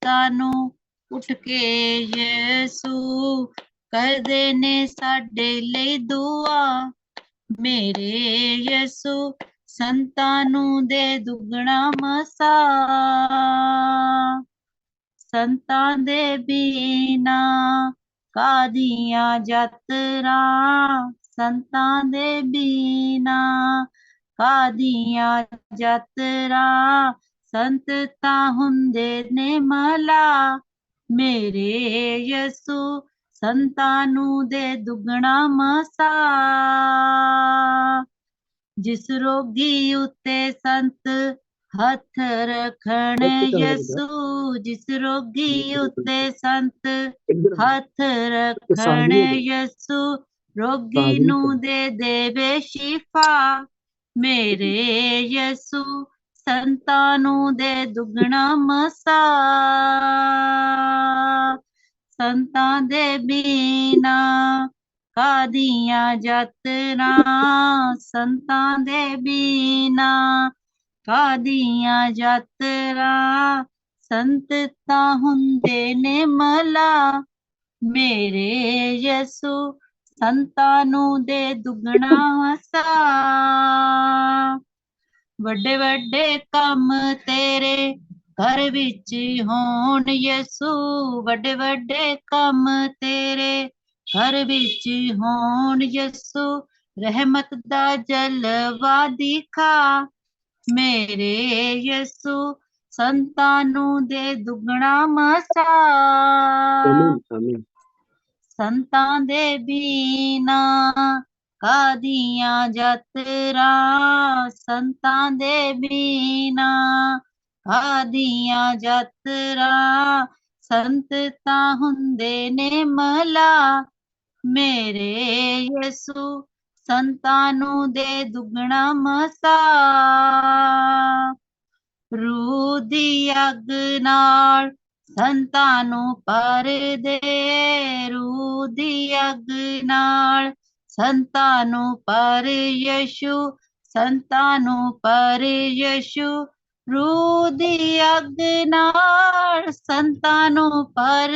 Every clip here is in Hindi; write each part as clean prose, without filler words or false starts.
ਰਾਤਾਂ ਨੂੰ ਉੱਠ ਕੇ ਯਿਸੂ ਕਰਦੇ ਨੇ ਸਾਡੇ ਲਈ ਦੁਆ। ਮੇਰੇ ਯਿਸੂ ਸੰਤਾਂ ਨੂੰ ਦੇ ਦੁੱਗਣਾ ਮਸਾ। ਸੰਤਾਂ ਦੇ ਬਿਨਾ ਕਾਦੀਆਂ ਯਾਤਰਾ, ਸੰਤਾਂ ਦੇ ਬਿਨਾ ਕਾਦੀਆਂ ਯਾਤਰਾ। ਸੰਤ ਤਾਂ ਹੁੰਦੇ ਨੇ ਮਲਾ, ਮੇਰੇ ਯਿਸੂ ਸੰਤਾਂ ਨੂੰ ਦੇ ਦੁੱਗਣਾ ਮਸਾ। ਜਿਸ ਰੋਗੀ ਉੱਤੇ ਸੰਤ ਹੱਥ ਰੱਖਣ ਯਿਸੂ, ਜਿਸ ਰੋਗੀ ਉੱਤੇ ਸੰਤ ਹੱਥ ਰੱਖਣ ਯਿਸੂ, ਰੋਗੀ ਨੂੰ ਦੇ ਦੇਵੇ ਸ਼ਿਫਾ। ਮੇਰੇ ਯਿਸੂ ਸੰਤਾਂ ਨੂੰ ਦੇ ਦੁੱਗਣਾ ਮਸਾ। ਸੰਤਾਂ ਦੇ ਬਿਨਾ ਕਾਦੀਆਂ ਯਾਤਰਾ, ਸੰਤਾਂ ਦੇ ਬਿਨਾ ਕਾਦੀਆਂ ਯਾਤਰਾ। ਸੰਤ ਤਾਂ ਹੁੰਦੇ ਨੇ ਮਲਾ, ਮੇਰੇ ਯਿਸੂ ਸੰਤਾਂ ਨੂੰ ਦੇ ਦੁੱਗਣਾ ਮਸਾ। ਵੱਡੇ ਵੱਡੇ ਕੰਮ ਤੇਰੇ ਘਰ ਵਿੱਚ ਹੋਣ ਯਿਸੂ, ਵੱਡੇ ਵੱਡੇ ਕੰਮ ਤੇਰੇ ਘਰ ਵਿੱਚ ਹੋਣ ਯਿਸੂ। ਰਹਿਮਤ ਦਾ ਜਲਵਾ ਦਿਖਾ, ਮੇਰੇ ਯਿਸੂ ਸੰਤਾਂ ਨੂੰ ਦੇ ਦੁੱਗਣਾ ਮਸਾ। ਸੰਤਾਂ ਦੇ ਬਿਨਾ ਕਾਦੀਆਂ ਯਾਤਰਾ, ਸੰਤਾਂ ਦੇ ਬਿਨਾ ਕਾਦੀਆਂ ਯਾਤਰਾ। ਸੰਤ ਤਾਂ ਹੁੰਦੇ ਨੇ ਮਲਾ, ਮੇਰੇ ਯਿਸੂ ਸੰਤਾਂ ਨੂੰ ਦੇ ਦੁੱਗਣਾ ਮਸਾ। ਰੂਹ ਦੀ ਅੱਗ ਨਾਲ ਸੰਤਾਂ ਨੂੰ ਭਰ ਦੇ, ਰੂਹ ਦੀ ਅੱਗ ਨਾਲ ਸੰਤਾਂ ਨੂੰ ਭਰ ਯਿਸੂ, ਸੰਤਾਂ ਨੂੰ ਭਰ ਯਿਸੂ। ਰੂਹ ਦੀ ਅੱਗ ਨਾਲ ਸੰਤਾਂ ਨੂੰ ਭਰ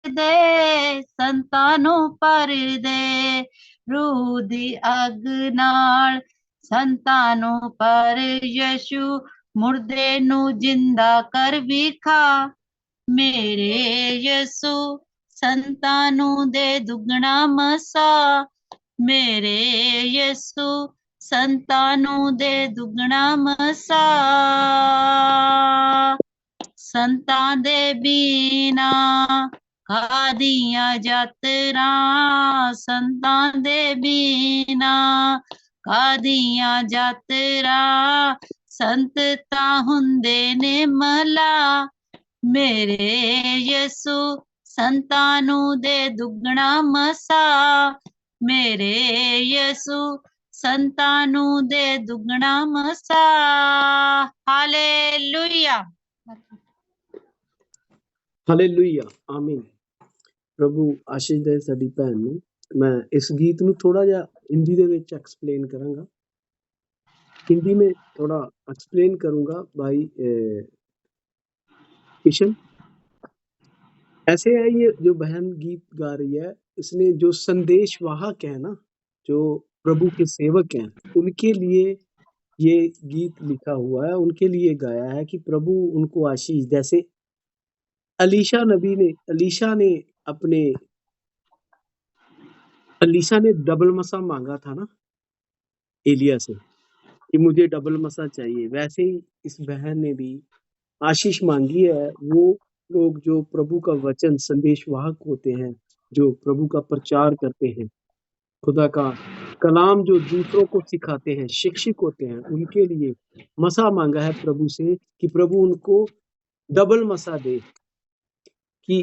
ਦੇ, ਸੰਤਾਂ ਨੂੰ ਭਰ ਦੇ। ਰੂਹ ਦੀ ਅੱਗ ਨਾਲ ਸੰਤਾਂ ਨੂੰ ਭਰ ਯਿਸੂ, ਮੁਰਦੇ ਨੂੰ ਜਿੰਦਾ ਕਰ ਵਿਖਾ। ਮੇਰੇ ਯਿਸੂ ਸੰਤਾਂ ਨੂੰ ਦੇ ਦੁੱਗਣਾ ਮਸਾ, ਮੇਰੇ ਯਿਸੂ ਸੰਤਾਂ ਨੂੰ ਦੇ ਦੁੱਗਣਾ ਮਸਾ। ਸੰਤਾਂ ਦੇ ਬਿਨਾ ਕਾਦੀਆਂ ਯਾਤਰਾ, ਸੰਤਾਂ ਦੇ ਬਿਨਾ ਕਾਦੀਆਂ ਯਾਤਰਾ। ਸੰਤ ਤਾਂ ਹੁੰਦੇ ਨੇ ਮਲਾ, ਮੇਰੇ ਯਿਸੂ ਸੰਤਾਂ ਨੂੰ ਦੇ ਦੁੱਗਣਾ ਮਸਾ, ਮੇਰੇ ਯਿਸੂ ਸੰਤਾਂ ਨੂੰ ਦੇ ਦੁੱਗਣਾ ਮਸਾ। ਹਾਲੇਲੂਇਆ, ਹਾਲੇਲੂਇਆ, ਆਮੀਨ। ਪ੍ਰਭੂ ਆਸ਼ੀਸ਼ ਦੇ ਸਾਡੀ ਭੈਣ ਨੂੰ। मैं इस गीत ਨੂੰ थोड़ा ਜਿਹਾ हिंदी ਦੇ ਵਿੱਚ एक्सप्लेन करूंगा। हिंदी में थोड़ा एक्सप्लेन करूंगा भाई किशन। ऐसे है ये जो बहन गीत गा रही है, इसने जो संदेश वाहक है ना, जो प्रभु के सेवक हैं, उनके लिए ये गीत लिखा हुआ है, उनके लिए गाया है कि प्रभु उनको आशीष। जैसे अलीशा ने डबल मसा मांगा था ना एलिया से कि मुझे डबल मसा चाहिए, वैसे ही इस बहन ने भी आशीष मांगी है। वो लोग जो प्रभु का वचन संदेश वाहक होते हैं, जो प्रभु का प्रचार करते हैं, खुदा का कलाम जो दूसरों को सिखाते हैं, शिक्षक होते हैं, उनके लिए मसा मांगा है प्रभु से कि प्रभु उनको डबल मसा दे। कि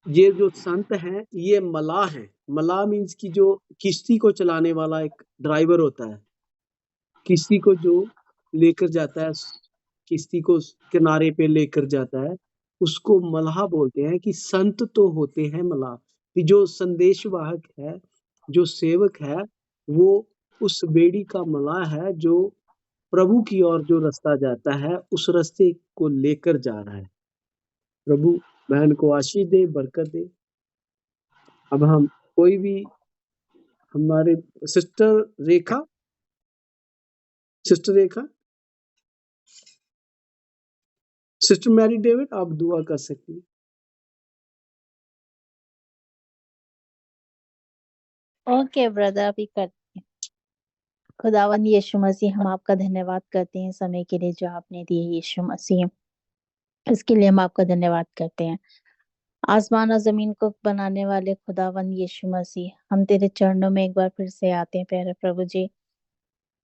ये जो संत हैं ये मलाह हैं। मलाह मीन्स की जो किश्ती को चलाने वाला एक ड्राइवर होता है, किश्ती को जो लेकर जाता है, किश्ती को किनारे पे लेकर जाता है, उसको मलाह बोलते हैं। कि संत तो होते हैं मलाह, कि जो संदेशवाहक है, जो सेवक है, वो उस बेड़ी का मलाह है जो प्रभु की ओर जो रास्ता जाता है, उस रास्ते को लेकर जा रहा है। प्रभु बहन को आशीष दे, बरकत दे। अब हम कोई भी हमारे सिस्टर रेखा सिस्टर मैरी डेविड, आप दुआ कर सकती हैं। ओके ब्रदर, अभी करते हैं। खुदावन यीशु मसीह, हम आपका धन्यवाद करते हैं समय के लिए जो आपने दिए यीशु मसीह, इसके लिए हम आपका धन्यवाद करते हैं। आसमान और जमीन को बनाने वाले खुदावन यीशु मसीह, हम तेरे चरणों में एक बार फिर से आते हैं प्यारे प्रभु जी।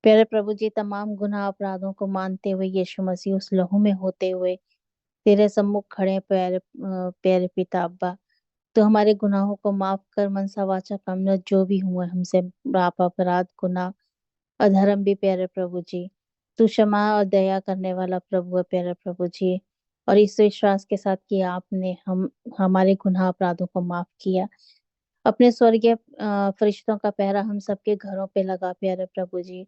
प्यारे प्रभु जी, तमाम गुनाह अपराधों को मानते हुए यीशु मसीह उस लहू में होते हुए तेरे सम्मुख खड़े प्यारे पिता अब्बा, तो हमारे गुनाहों को माफ कर, मनसा वाचा कामना जो भी हुए हमसे, पाप अपराध गुनाह अधर्म भी प्यारे प्रभु जी, तू क्षमा और दया करने वाला प्रभु है प्यारे प्रभु जी। और इस विश्वास के साथ कि आपने हमारे गुनाह अपराधों को माफ किया, अपने स्वर्गीय फरिश्तों का पहरा हम सबके घरों पे लगा प्यारे प्रभु जी।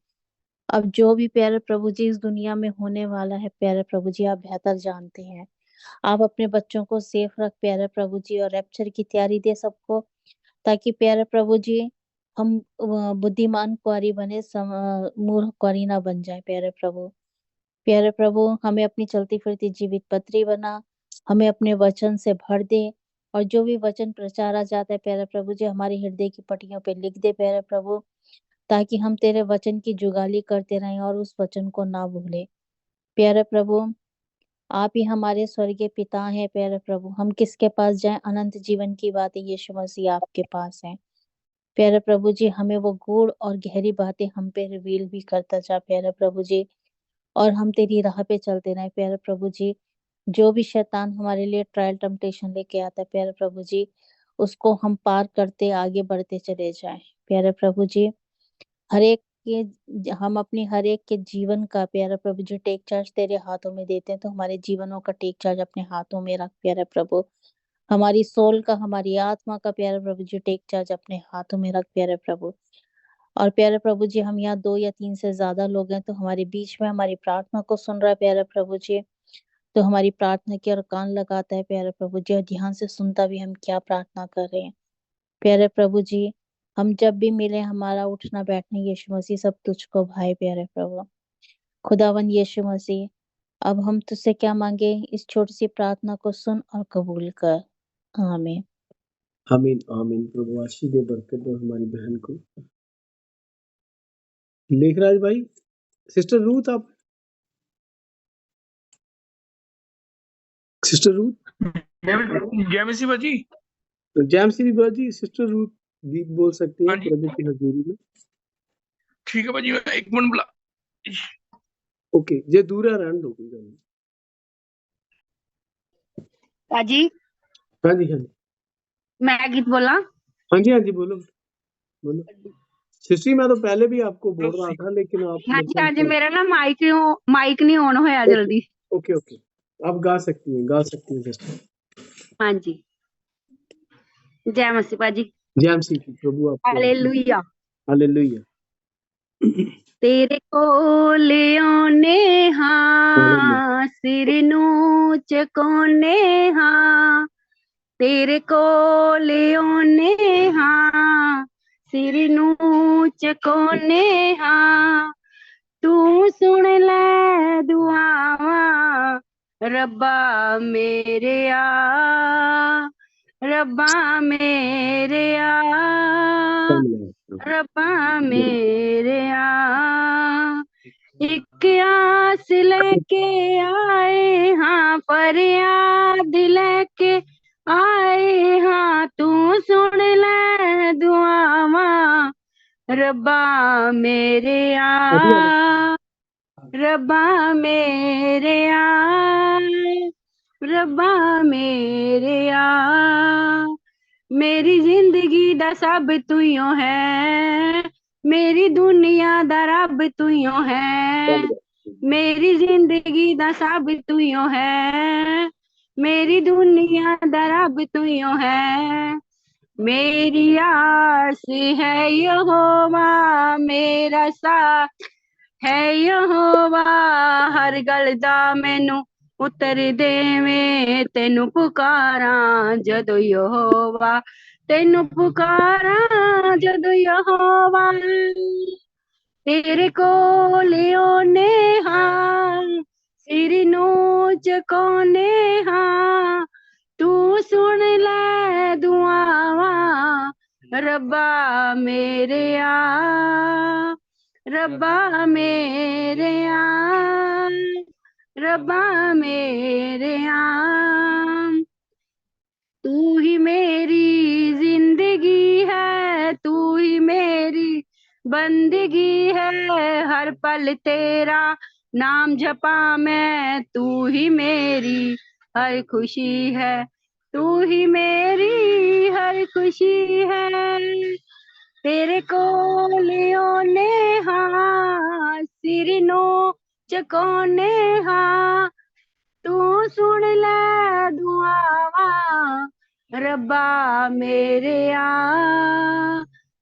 अब जो भी प्यारे प्रभु जी इस दुनिया में होने वाला है प्यारे प्रभु जी, आप बेहतर जानते हैं। आप अपने बच्चों को सेफ रख प्यारे प्रभु जी, और रैप्चर की तैयारी दे सबको, ताकि प्यारे प्रभु जी हम बुद्धिमान कुंवारी बने, मूर्ख कुंवारी ना बन जाए प्यारे प्रभु। प्यारे प्रभु, हमें अपनी चलती फिरती जीवित पत्री बना, हमें अपने वचन से भर दे, और जो भी वचन प्रचारा जाता है प्यारे प्रभु जी, हमारे हृदय की पट्टियों पे लिख दे प्यारे प्रभु, ताकि हम तेरे वचन की जुगाली करते रहें और उस वचन को ना भूले। प्यारे प्रभु, आप ही हमारे स्वर्गीय पिता हैं प्यारे प्रभु, हम किसके पास जाएं? अनंत जीवन की बातें यीशु मसीह आपके पास हैं प्यारे प्रभु जी। हमें वो गूढ़ और गहरी बातें हम पे रिवील भी करता जा प्यारे प्रभु जी, और हम तेरी राह पे चलते रहे प्यारे प्रभु जी। जो भी शैतान हमारे लिए ट्रायल टेम्पटेशन लेके आता है प्यारे प्रभु जी, उसको हम पार करते आगे बढ़ते चले जाएं प्यारे प्रभु जी। हम अपनी हर एक के जीवन का प्यारा प्रभु जी टेक चार्ज तेरे हाथों में देते हैं, तो हमारे जीवनों का टेक चार्ज अपने हाथों में रख प्यारा प्रभु। हमारी सोल का, हमारी आत्मा का प्यारा प्रभु जी टेक चार्ज अपने हाथों में रख प्यारे प्रभु। और प्यारे प्रभु जी, हम यहाँ 2 या 3 से ज्यादा लोग हैं, तो हमारे बीच में हमारी प्रार्थना को सुन रहा है प्यारे प्रभु जी, तो हमारी प्रार्थना की ओर कान लगाता है प्यारे प्रभु जी, और ध्यान से सुनता भी हम क्या प्रार्थना कर रहे हैं प्यारे प्रभु जी। हम जब भी मिले, हमारा उठना बैठना यीशु मसीह सब तुझको भाई प्यारे प्रभु। खुदावन यीशु मसीह, अब हम तुझसे क्या मांगे, इस छोटी सी प्रार्थना को सुन और कबूल कर। आमीन। आमीन आमीन। प्रभु आशीष दे, बरकत दो हमारी बहन को। लेखराज भाई, सिस्टर रूथ, आप सिस्टर रूथ, जय मसीह बाजी। जैम श्री बाजी, सिस्टर रूथ गीत बोल सकती हैं प्रभु की हजूरी में। ठीक है बाजी, एक मिनट बुला। ओके, जे दूर है रहने दो, कोई गल नहीं। बाजी, हाँ जी हाँ जी मैं गीत बोला? हाँ जी बोलो बोलो। सिस्टर, मैं तो पहले भी आपको बोल रहा था, लेकिन आप हाँ जी हाँ जी, मेरा ना माइक नहीं ऑन होया जल्दी। ओके ओके, आप गा सकती हैं सिस्टर। हाँ जी, जय मसीह बाजी। जय मसीह की। प्रभु आपको हालेलुया हालेलुया। तेरे कोल आने हाँ, सिर नू चकोने हाँ, तेरे कोल आने हाँ, सिर नू चकोने हाँ, तू सुन ले दुआवां रब्बा मेरे रब्बा मेरे रब्बा मेरे एक आस लेके आए हाँ, फरियाद लेके आए हाँ, तू सुन ले दुआवां रब्बा मेरे रब्बा मेरे रब्बा मेरे मेरी जिंदगी दा सब तुइयों है, मेरी दुनिया दा रब तुइयों है, मेरी जिंदगी दा सब तुइयों है, मेरी दुनिया दा रब तुइयों है, मेरी आस है यहोवा मेरा साथ है यहोवा, हर गल दा मैनू उत्तर देवे तेनू पुकारा जदों यहोवा तेनू पुकारा जदों यहोवा तेरे कोल आने हां सिर नूं झुकाउने हां तू सुन ले दुआवां रब्बा मेरे रब्बा मेरे रब्बा मेरे तू ही मेरी जिंदगी है तू ही मेरी बंदगी है हर पल तेरा नाम जपा मैं तू ही मेरी हर खुशी है तू ही मेरी हर खुशी है तेरे कोल आने हां सिर नूं झुकाउने हां तू सुन ले दुआवां रब्बा मेरे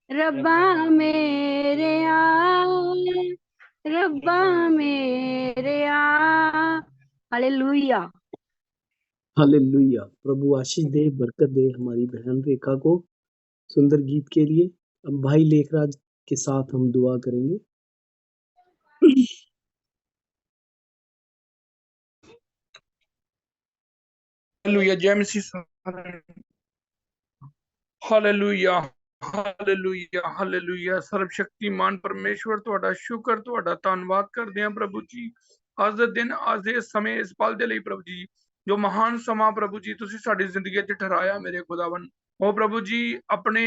रब्बा मेरे रब्बा मेरे हालेलुया। हालेलुया। प्रभु आशीष दे, बरकत दे हमारी बहन रेखा को सुंदर गीत के लिए। अब भाई लेखराज के साथ हम दुआ करेंगे। हालेलुया। जय मसीह। Hallelujah hallelujah hallelujah. सर्वशक्तिमान परमेश्वर ਤੁਹਾਡਾ ਸ਼ੁਕਰ ਤੁਹਾਡਾ ਧੰਨਵਾਦ ਕਰਦੇ ਹਾਂ ਪ੍ਰਭੂ ਜੀ। ਅੱਜ ਦੇ ਦਿਨ ਅੱਜ ਦੇ ਸਮੇਂ ਇਸ ਪਲ ਦੇ ਲਈ ਪ੍ਰਭੂ ਜੀ ਜੋ ਮਹਾਨ ਸਮਾਂ ਪ੍ਰਭੂ ਜੀ ਤੁਸੀਂ ਸਾਡੀ ਜ਼ਿੰਦਗੀ 'ਚ ਠਹਿਰਾਇਆ ਮੇਰੇ ਖੁਦਾਵੰ। ਉਹ ਪ੍ਰਭੂ ਜੀ ਆਪਣੇ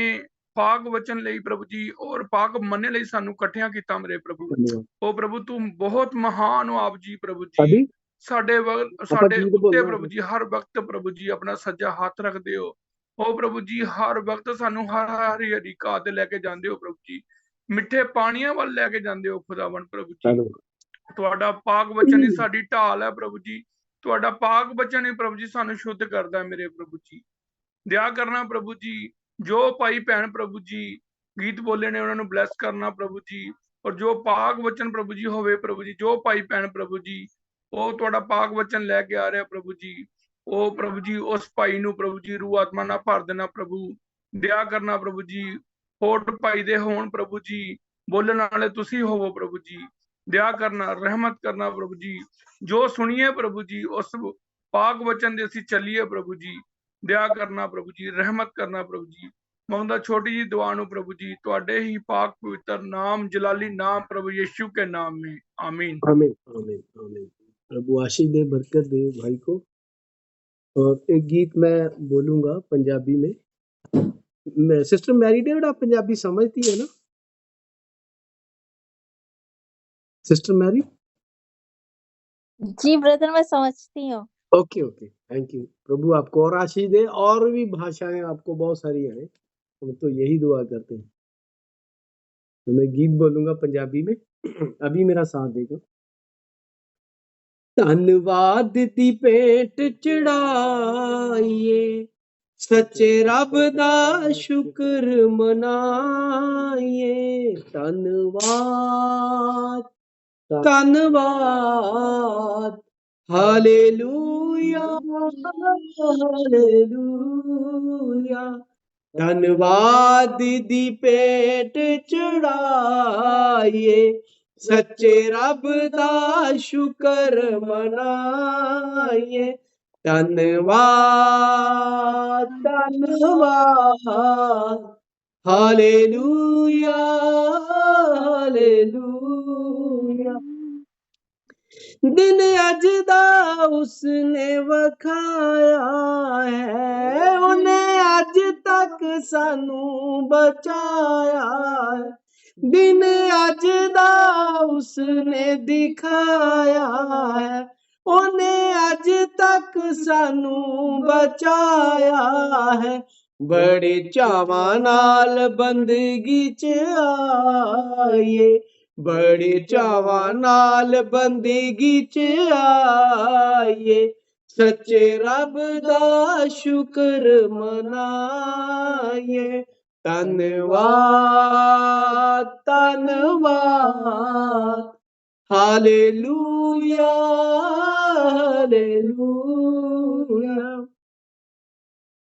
ਪਾਕ ਵਚਨ ਲਈ ਪ੍ਰਭੂ ਜੀ ਔਰ ਪਾਕ ਮੰਨੇ ਲਈ ਸਾਨੂੰ ਇਕੱਠਿਆਂ ਕੀਤਾ ਮੇਰੇ ਪ੍ਰਭੂ। ਉਹ ਪ੍ਰਭੂ ਤੂੰ ਬਹੁਤ ਮਹਾਨ ਹੋ ਆਪ ਜੀ ਪ੍ਰਭੂ ਜੀ। ਸਾਡੇ ਉੱਤੇ ਪ੍ਰਭੂ ਜੀ ਹਰ ਵਕਤ ਪ੍ਰਭੂ ਜੀ ਆਪਣਾ ਸੱਜਾ ਹੱਥ ਰੱਖਦੇ ਹੋ। ਉਹ ਪ੍ਰਭੂ ਜੀ ਹਰ ਵਕਤ ਸਾਨੂੰ ਹਰੀ ਹਰੀ ਘਾਹ ਤੇ ਲੈ ਕੇ ਜਾਂਦੇ ਹੋ ਪ੍ਰਭੂ ਜੀ। ਮਿੱਠੇ ਪਾਣੀਆਂ ਵੱਲ ਲੈ ਕੇ ਜਾਂਦੇ ਹੋ ਖੁਦਾਵੰਦ ਪ੍ਰਭੂ ਜੀ। ਤੁਹਾਡਾ ਪਾਕ ਵਚਨ ਹੀ ਸਾਡੀ ਢਾਲ ਹੈ ਪ੍ਰਭੂ ਜੀ। ਤੁਹਾਡਾ ਪਾਕ ਵਚਨ ਹੀ ਪ੍ਰਭੂ ਜੀ ਸਾਨੂੰ ਸ਼ੁੱਧ ਕਰਦਾ ਮੇਰੇ ਪ੍ਰਭੂ ਜੀ। ਦਇਆ ਕਰਨਾ ਪ੍ਰਭੂ ਜੀ। ਜੋ ਭਾਈ ਭੈਣ ਪ੍ਰਭੂ ਜੀ ਗੀਤ ਬੋਲੇ ਨੇ ਉਹਨਾਂ ਨੂੰ ਬਲੈਸ ਕਰਨਾ ਪ੍ਰਭੂ ਜੀ। ਔਰ ਜੋ ਪਾਕ ਵਚਨ ਪ੍ਰਭੂ ਜੀ ਹੋਵੇ ਪ੍ਰਭੂ ਜੀ ਜੋ ਭਾਈ ਭੈਣ ਪ੍ਰਭੂ ਜੀ ਉਹ ਤੁਹਾਡਾ ਪਾਕ ਵਚਨ ਲੈ ਕੇ ਆ ਰਿਹਾ ਪ੍ਰਭੂ ਜੀ। ਉਹ ਪ੍ਰਭੂ ਜੀ ਉਸ ਭਾਈ ਨੂੰ ਪ੍ਰਭੂ ਜੀ ਰੂਹ ਆਤਮਾ ਨਾਲ ਭਰ ਦੇਣਾ ਪ੍ਰਭੂ। ਦਇਆ ਕਰਨਾ ਪ੍ਰਭੂ ਜੀ। ਹੋਠ ਭਾਈ ਦੇ ਹੋਣ ਪ੍ਰਭੂ ਜੀ। ਬੋਲਣ ਵਾਲੇ ਤੁਸੀਂ ਹੋਵੋ ਪ੍ਰਭੂ ਜੀ। ਦਇਆ ਕਰਨਾ ਰਹਿਮਤ ਕਰਨਾ ਪ੍ਰਭੂ ਜੀ। ਜੋ ਸੁਣੀਏ ਪ੍ਰਭੂ ਜੀ ਉਸ ਪਾਕ ਵਚਨ ਦੇ ਅਸੀਂ ਚੱਲੀਏ ਪ੍ਰਭੂ ਜੀ। ਦਇਆ ਕਰਨਾ ਪ੍ਰਭੂ ਜੀ ਰਹਿਮਤ ਕਰਨਾ ਪ੍ਰਭੂ ਜੀ। ਮੰਗਦਾ ਛੋਟੀ ਜੀ ਦੁਆ ਨੂੰ प्रभु जी ਤੁਹਾਡੇ ਹੀ पाक पवित्र नाम जलाली नाम प्रभु यीशु के नाम में आमीन आमीन आमीन आमीन। प्रभु आशीष दे, बरकत दे भाई को। और एक गीत मैं बोलूंगा पंजाबी में। सिस्टर मैरी डेविड आप पंजाबी समझती है ना सिस्टर मैरी? जी ब्रदर, मैं समझती हूँ। Okay okay, thank you. प्रभु आपको और आशीष दे। और भी भाषाएं आपको बहुत सारी हैं, हम तो यही दुआ करते हैं। तो मैं गीत बोलूंगा पंजाबी में, अभी मेरा साथ देगा। धन्यवाद दी भेंट चढ़ाइए, सच्चे रब दा शुक्र मनाइए। धन्यवाद धन्यवाद हालेलुया हालेलुया। धन्यवाद दी भेंट चढ़ाइए, सच्चे रब दा शुक्र मनाइए। धन्यवाद धन्यवाद हालेलुया हालेलुया। दिन अज दा उसने वखाया है, उन्हें अज तक सानू बचाया है। दिन अज दा उसने दिखाया है, उन्हें अज तक सानू बचाया है। बड़े चावां नाल बंदगी च आइए, बड़े चावां नाल बंदगी च आइए। सच्चे रब दा शुक्र मनाइए। धन्यवाद धन्यवाद हालेलुया हालेलुया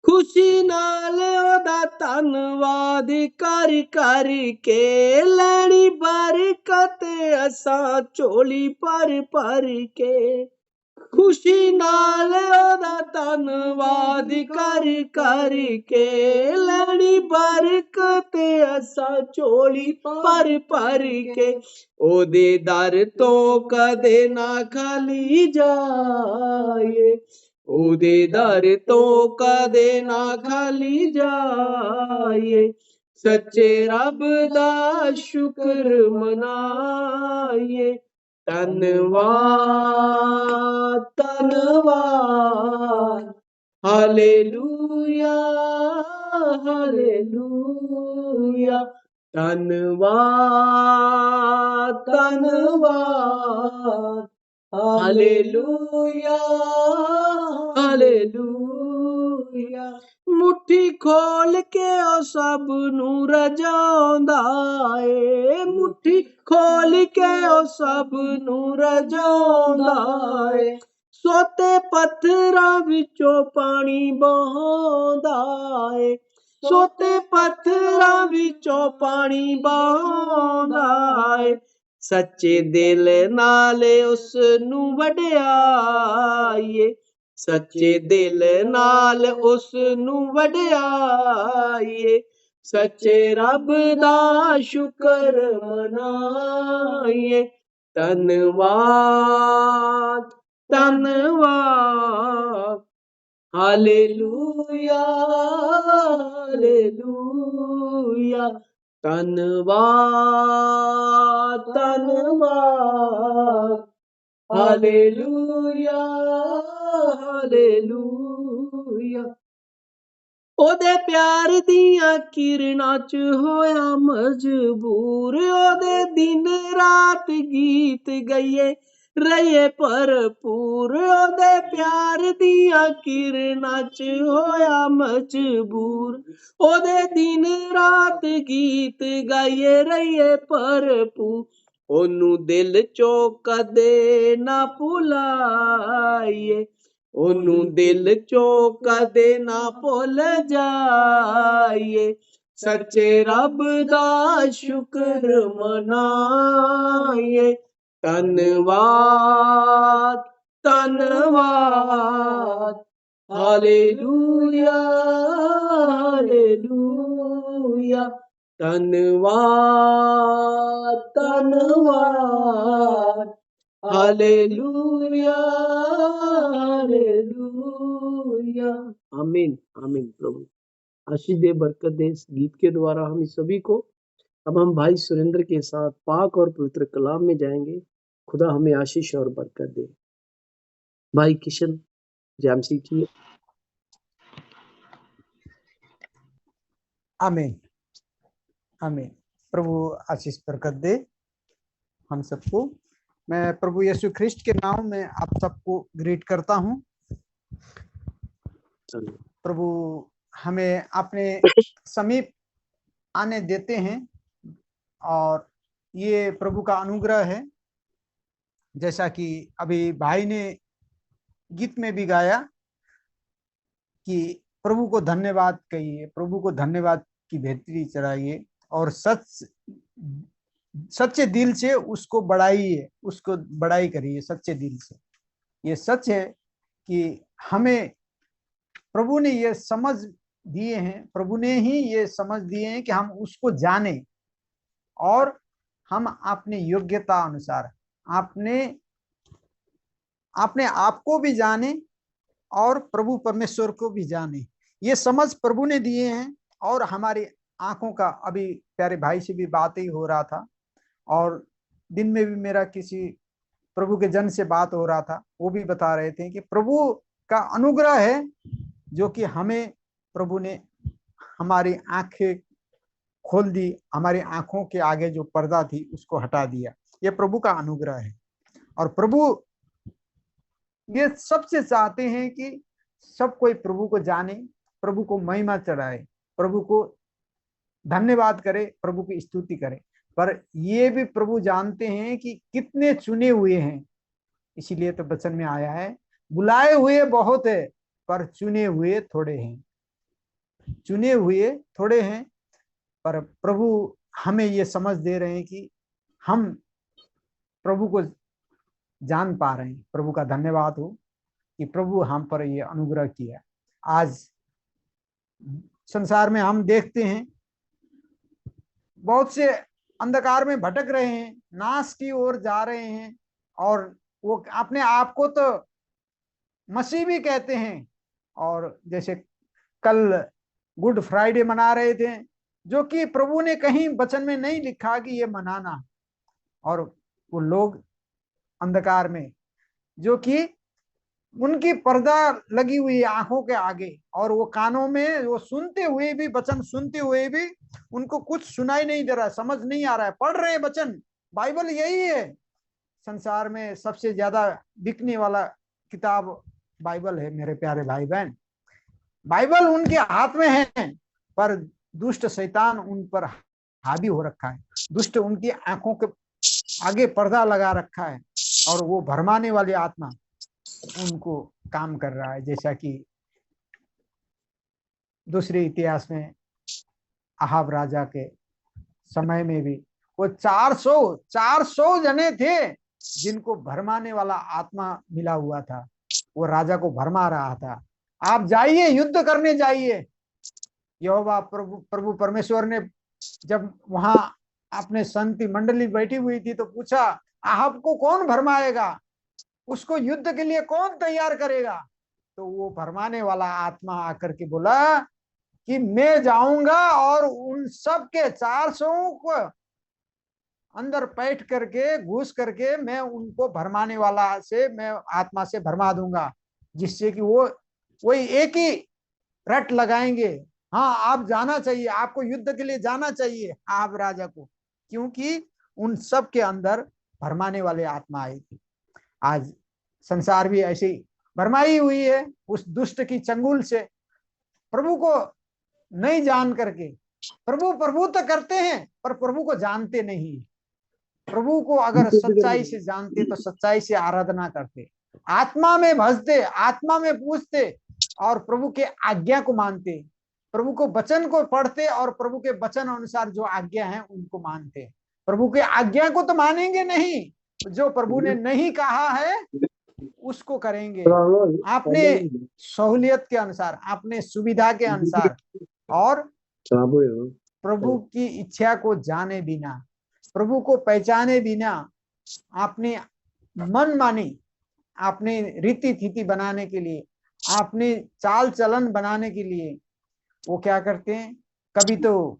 खुशी नाल ओदा धन्नवाद कर कर के लैनी बरकत असां झोली भर भर के खुशी नाल ओदा धन्नवाद कर कर के लैनी बरकत असां झोली भर भर के ओदे दर तो कदे ना खाली जाए ओदे दर तो कदे ना खाली जाए सच्चे रब दा शुक्र मनाइए धन्नवाद धन्नवाद हालेलुया हालेलुया धन्नवाद धन्नवाद हालेलुया हालेलुया मुट्ठी खोल के ओ सब नू रजाउंदा ए मुट्ठी खोल के ओ सब नू रजाउंदा ए सोते पत्थरां विचों पानी बहाउंदा ए सोते पत्थरां विचों पानी बहाउंदा ए सच्चे दिल नाल उस नू वडियाईए सच्चे दिल नाल उस नू वडियाईए सच्चे रब दा शुक्र मनाइए धन्नवाद धन्नवाद हालेलुया हालेलुया धन्नवाद धन्नवाद हालेलुया हालेलुया ओदे प्यार दियां किरणां च होया मजबूर ओदे दिन रात गीत गाइए रहिए भरपूर ओदे प्यार दियां किरणां च होया मजबूर ओदे दिन रात गीत गाइए रहिए भरपूर ओनू दिल चों कदे ना भुलाइए ओनू दिल चों कदे ना भुल जाइए सच्चे रब दा शुक्र मनाइए धन्नवाद धन्नवाद हालेलुया हालेलुया धन्नवाद धन्नवाद हालेलुया हालेलुया आमीन आमीन प्रभु आशीष दे बरकत दे इस गीत के द्वारा हम सभी को अब हम भाई सुरेंद्र के साथ पाक और पवित्र कलाम में जाएंगे खुदा हमें आशीष और बरकत दे भाई किशन जैमसी की आमीन आमीन प्रभु आशीष बरकत दे हम सबको मैं प्रभु यीशु ख्रिस्ट के नाम में आप सबको ग्रीट करता हूं प्रभु हमें अपने समीप आने देते हैं और ये प्रभु का अनुग्रह है जैसा कि अभी भाई ने गीत में भी गाया कि प्रभु को धन्यवाद कहिए प्रभु को धन्यवाद की भेंटरी चढ़ाइए और सच्चे दिल से उसको बढ़ाइए उसको बड़ाई करिए सच्चे दिल से ये सच है कि हमें प्रभु ने ये समझ दिए हैं प्रभु ने ही ये समझ दिए हैं कि हम उसको जाने और हम अपने योग्यता अनुसार अपने आप को भी जाने और प्रभु परमेश्वर को भी जाने ये समझ प्रभु ने दिए हैं और हमारी आंखों का अभी प्यारे भाई से भी बात ही हो रहा था और दिन में भी मेरा किसी प्रभु के जन से बात हो रहा था वो भी बता रहे थे कि प्रभु का अनुग्रह है जो कि हमें प्रभु ने हमारी आंखें खोल दी हमारी आंखों के आगे जो पर्दा थी उसको हटा दिया ये प्रभु का अनुग्रह है और प्रभु ये सबसे चाहते हैं कि सब कोई प्रभु को जाने प्रभु को महिमा चढ़ाए प्रभु को धन्यवाद करे प्रभु की स्तुति करे पर ये भी प्रभु जानते हैं कि कितने चुने हुए हैं इसीलिए तो वचन में आया है, बुलाए हुए बहुत है पर चुने हुए थोड़े हैं। चुने हुए थोड़े हैं, पर प्रभु हमें ये समझ दे रहे हैं कि हम प्रभु को जान पा रहे हैं। प्रभु का धन्यवाद हो कि प्रभु हम पर ये अनुग्रह किया। आज संसार में हम देखते हैं बहुत से अंधकार में भटक रहे हैं, नाश की ओर जा रहे हैं, और वो अपने आप को तो मसीह भी कहते हैं। और जैसे कल गुड फ्राइडे मना रहे थे, जो कि प्रभु ने कहीं वचन में नहीं लिखा कि ये मनाना, और वो लोग अंधकार में, जो कि उनकी पर्दा लगी हुई है आंखों के आगे, और वो कानों में वो सुनते हुए भी, वचन सुनते हुए भी उनको कुछ सुनाई नहीं दे रहा है, समझ नहीं आ रहा है। पढ़ रहे हैं वचन, बाइबल यही है। संसार में सबसे ज्यादा बिकने वाला किताब बाइबल है मेरे प्यारे भाई बहन। बाइबल उनके हाथ में है, पर दुष्ट शैतान उन पर हावी हो रखा है। दुष्ट उनकी आंखों के आगे पर्दा लगा रखा है, और वो भरमाने वाली आत्मा उनको काम कर रहा है। जैसा कि दूसरे इतिहास में अहाब राजा के समय में भी वो 400 जने थे जिनको भरमाने वाला आत्मा मिला हुआ था। वो राजा को भरमा रहा था, आप जाइए, युद्ध करने जाइए। यहोवा प्रभु परमेश्वर ने जब वहां अपने संति मंडली बैठी हुई थी तो पूछा, अहाब को कौन भरमाएगा, उसको युद्ध के लिए कौन तैयार करेगा? तो वो भरमाने वाला आत्मा आकर के बोला कि मैं जाऊंगा और उन सब के 400 को अंदर बैठ करके, घुस करके मैं उनको भरमाने वाला से, मैं आत्मा से भरमा दूंगा, जिससे कि वो वही एक ही रट लगाएंगे। हाँ, आप जाना चाहिए, आपको युद्ध के लिए जाना चाहिए आप राजा को, क्योंकि उन सब के अंदर भरमाने वाले आत्मा आई थी। आज संसार भी ऐसे ही भरमाई हुई है उस दुष्ट की चंगुल से। प्रभु को नहीं जान करके, प्रभु तो करते हैं पर प्रभु को जानते नहीं। प्रभु को अगर सच्चाई से जानते तो सच्चाई से आराधना करते, आत्मा में भजते, आत्मा में पूछते, और प्रभु के आज्ञा को मानते, प्रभु को वचन को पढ़ते, और प्रभु के वचन अनुसार जो आज्ञा है उनको मानते। प्रभु के आज्ञा को तो मानेंगे नहीं, जो प्रभु ने नहीं कहा है उसको करेंगे, अपने सहूलियत के अनुसार, अपने सुविधा के अनुसार, और प्रभु की इच्छा को जाने बिना, प्रभु को पहचाने बिना, अपने मन मानी, अपने रीति थीति बनाने के लिए, अपने चाल चलन बनाने के लिए वो क्या करते हैं? कभी तो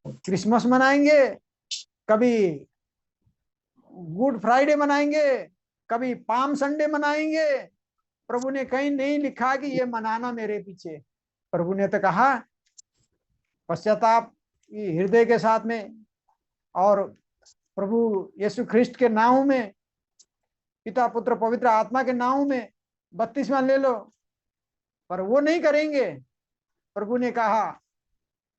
क्रिसमस मनाएंगे, कभी गुड फ्राइडे मनाएंगे, कभी पाम संडे मनाएंगे। प्रभु ने कहीं नहीं लिखा कि ये मनाना मेरे पीछे। प्रभु ने तो कहा पश्चाताप हृदय के साथ में, और प्रभु यीशु ख्रिस्ट के नाम में, पिता पुत्र पवित्र आत्मा के नाम में बपतिस्मा ले लो, पर वो नहीं करेंगे। प्रभु ने कहा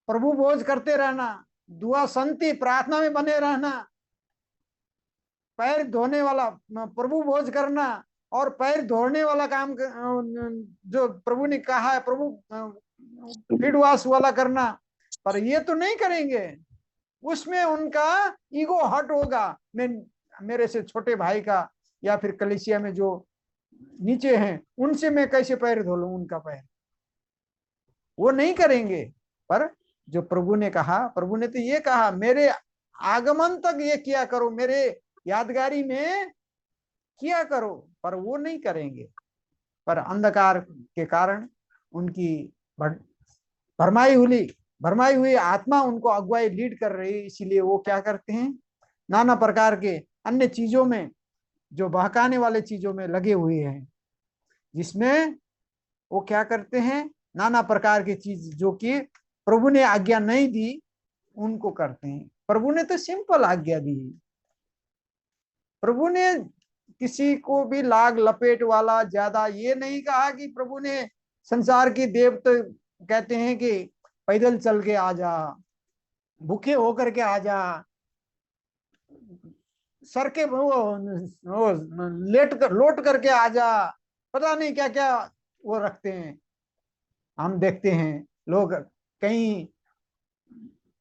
प्रभु भोज करते रहना, दुआ संति प्रार्थना में बने रहना, पैर धोने वाला प्रभु भोज करना, और पैर धोने वाला काम जो प्रभु ने कहा है, प्रभु फीड वॉश वाला करना, पर ये तो नहीं करेंगे। उसमें उनका ईगो हट होगा, मैं मेरे से छोटे भाई का या फिर कलीसिया में जो नीचे हैं उनसे मैं कैसे पैर धो लूं उनका पैर, वो नहीं करेंगे। पर जो प्रभु ने कहा, प्रभु ने तो ये कहा मेरे आगमन तक ये किया करो, मेरे यादगारी में किया करो, पर वो नहीं करेंगे। पर अंधकार के कारण उनकी भरमाई हुई आत्मा उनको अगुवाई लीड कर रही, इसीलिए वो क्या करते हैं? नाना प्रकार के अन्य चीजों में, जो बहकाने वाले चीजों में लगे हुए हैं, जिसमें वो क्या करते हैं? नाना प्रकार की चीज जो कि प्रभु ने आज्ञा नहीं दी उनको करते हैं। प्रभु ने तो सिंपल आज्ञा दी। प्रभु ने किसी को भी लाग लपेट वाला ज्यादा ये नहीं कहा कि प्रभु ने संसार की देवता कहते हैं कि पैदल चल के आ जा, भूखे होकर के आ जा, सर के वो लोट करके आ जा, पता नहीं क्या क्या वो रखते हैं। हम देखते हैं लोग कहीं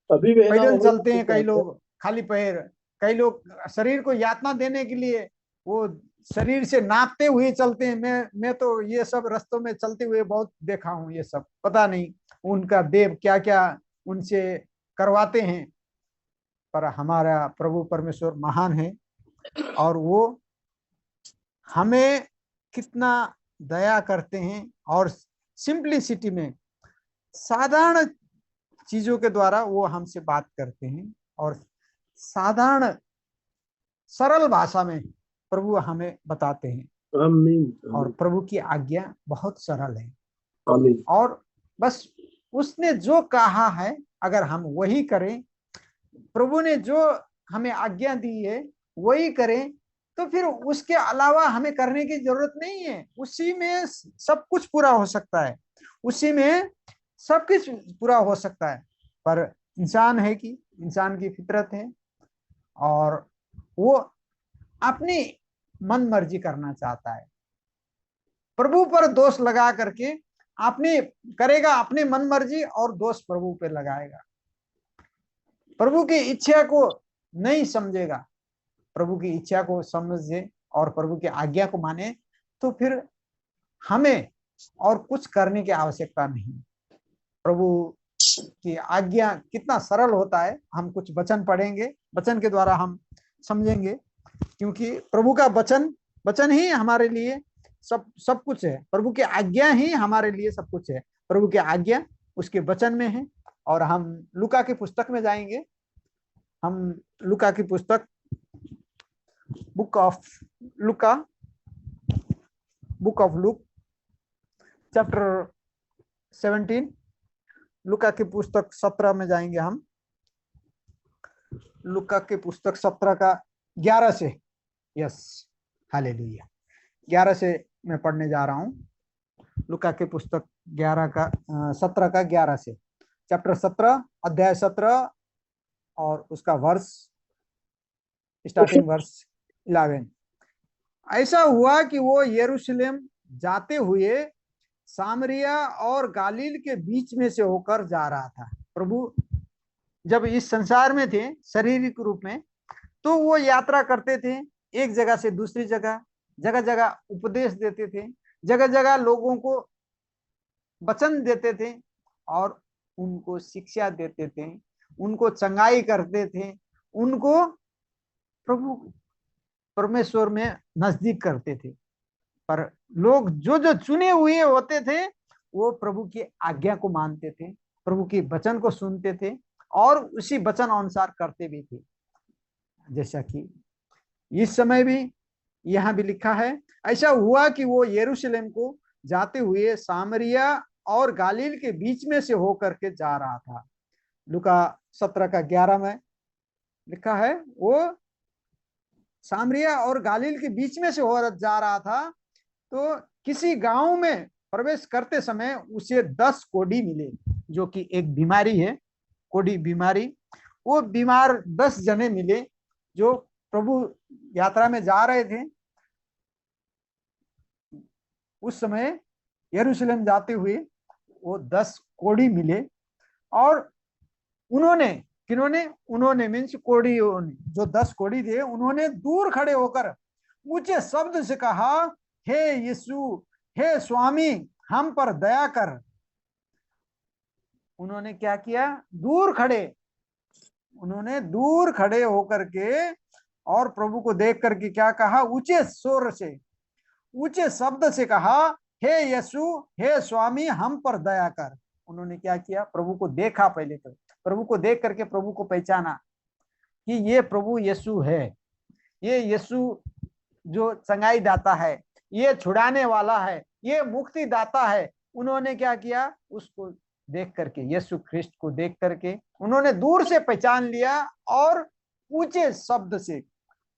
अभी बहना पैदल वही चलते हैं, कई बात है। लोग खाली पैर, कई लोग शरीर को यातना देने के लिए वो शरीर से नापते हुए चलते हैं। मैं तो ये सब रास्तों में चलते हुए बहुत देखा हूँ। ये सब पता नहीं उनका देव क्या क्या उनसे करवाते हैं। पर हमारा प्रभु परमेश्वर महान है, और वो हमें कितना दया करते हैं, और सिंपलिसिटी में, साधारण चीजों के द्वारा वो हमसे बात करते हैं, और साधारण सरल भाषा में प्रभु हमें बताते हैं। आमीन और आमीन प्रभु की आज्ञा बहुत सरल है, आमीन। और बस उसने जो कहा है अगर हम वही करें, प्रभु ने जो हमें आज्ञा दी है वही करें, तो फिर उसके अलावा हमें करने की जरूरत नहीं है। उसी में सब कुछ पूरा हो सकता है, उसी में सब कुछ पूरा हो सकता है। पर इंसान है कि इंसान की फितरत है, और वो अपनी मन मर्जी करना चाहता है। प्रभु पर दोष लगा करके अपने करेगा अपनी मन मर्जी, और दोष प्रभु पे लगाएगा। प्रभु की इच्छा को नहीं समझेगा। प्रभु की इच्छा को समझे और प्रभु की आज्ञा को माने, तो फिर हमें और कुछ करने की आवश्यकता नहीं। प्रभु की आज्ञा कितना सरल होता है, हम कुछ वचन पढ़ेंगे, वचन के द्वारा हम समझेंगे। क्योंकि प्रभु का वचन ही हमारे लिए सब कुछ है। प्रभु की आज्ञा ही हमारे लिए सब कुछ है। प्रभु की आज्ञा उसके वचन में है। और हम लूका की पुस्तक में जाएंगे। हम लूका की पुस्तक बुक ऑफ लूक चैप्टर 17, लूका की पुस्तक 17 में जाएंगे हम। लूका की पुस्तक 17 का 11 से, यस हालेलुया, 11 से मैं पढ़ने जा रहा हूं। लूका की पुस्तक 17 का 11 से, चैप्टर 17 अध्याय 17 और उसका वर्ष स्टार्टिंग वर्ष 11। ऐसा हुआ कि वो यरूशलेम जाते हुए सामरिया और गालील के बीच में से होकर जा रहा था। प्रभु जब इस संसार में थे शारीरिक रूप में, तो वो यात्रा करते थे, एक जगह से दूसरी जगह, जगह जगह उपदेश देते थे, जगह जगह लोगों को वचन देते थे, और उनको शिक्षा देते थे, उनको चंगाई करते थे, उनको प्रभु परमेश्वर में नजदीक करते थे। पर लोग जो जो चुने हुए होते थे, वो प्रभु की आज्ञा को मानते थे, प्रभु के वचन को सुनते थे, और उसी वचन अनुसार करते भी थे। जैसा कि इस समय भी यहाँ भी लिखा है, ऐसा हुआ कि वो यरूशलेम को जाते हुए सामरिया और गालील के बीच में से होकर के जा रहा था। लूका 17 का 11 में लिखा है, वो सामरिया और गालील के बीच में से हो जा रहा था। तो किसी गांव में प्रवेश करते समय उसे 10 कोढ़ी मिले, जो कि एक बीमारी है, कोढ़ी बीमारी। वो बीमार 10 जने मिले जो प्रभु यात्रा में जा रहे थे। उस समय यरूशलेम जाते हुए वो 10 कोढ़ी मिले, और उन्होंने मीन्स कोढ़ी, जो 10 कोढ़ी थे, उन्होंने दूर खड़े होकर ऊंचे शब्द से कहा, हे यीशु, हे स्वामी, हम पर दया कर। उन्होंने क्या किया? उन्होंने दूर खड़े होकर के और प्रभु को देख करके क्या कहा? ऊंचे स्वर से, ऊंचे शब्द से कहा, हे यीशु, हे स्वामी, हम पर दया कर। उन्होंने क्या किया? प्रभु को देखा। पहले तो प्रभु को देख करके प्रभु को पहचाना कि ये प्रभु यीशु है, ये यीशु जो चंगाई दाता है, ये छुड़ाने वाला है, ये मुक्ति दाता है। उन्होंने क्या किया? उसको देख करके, यीशु ख्रिस्ट को देख करके उन्होंने दूर से पहचान लिया, और ऊंचे शब्द से।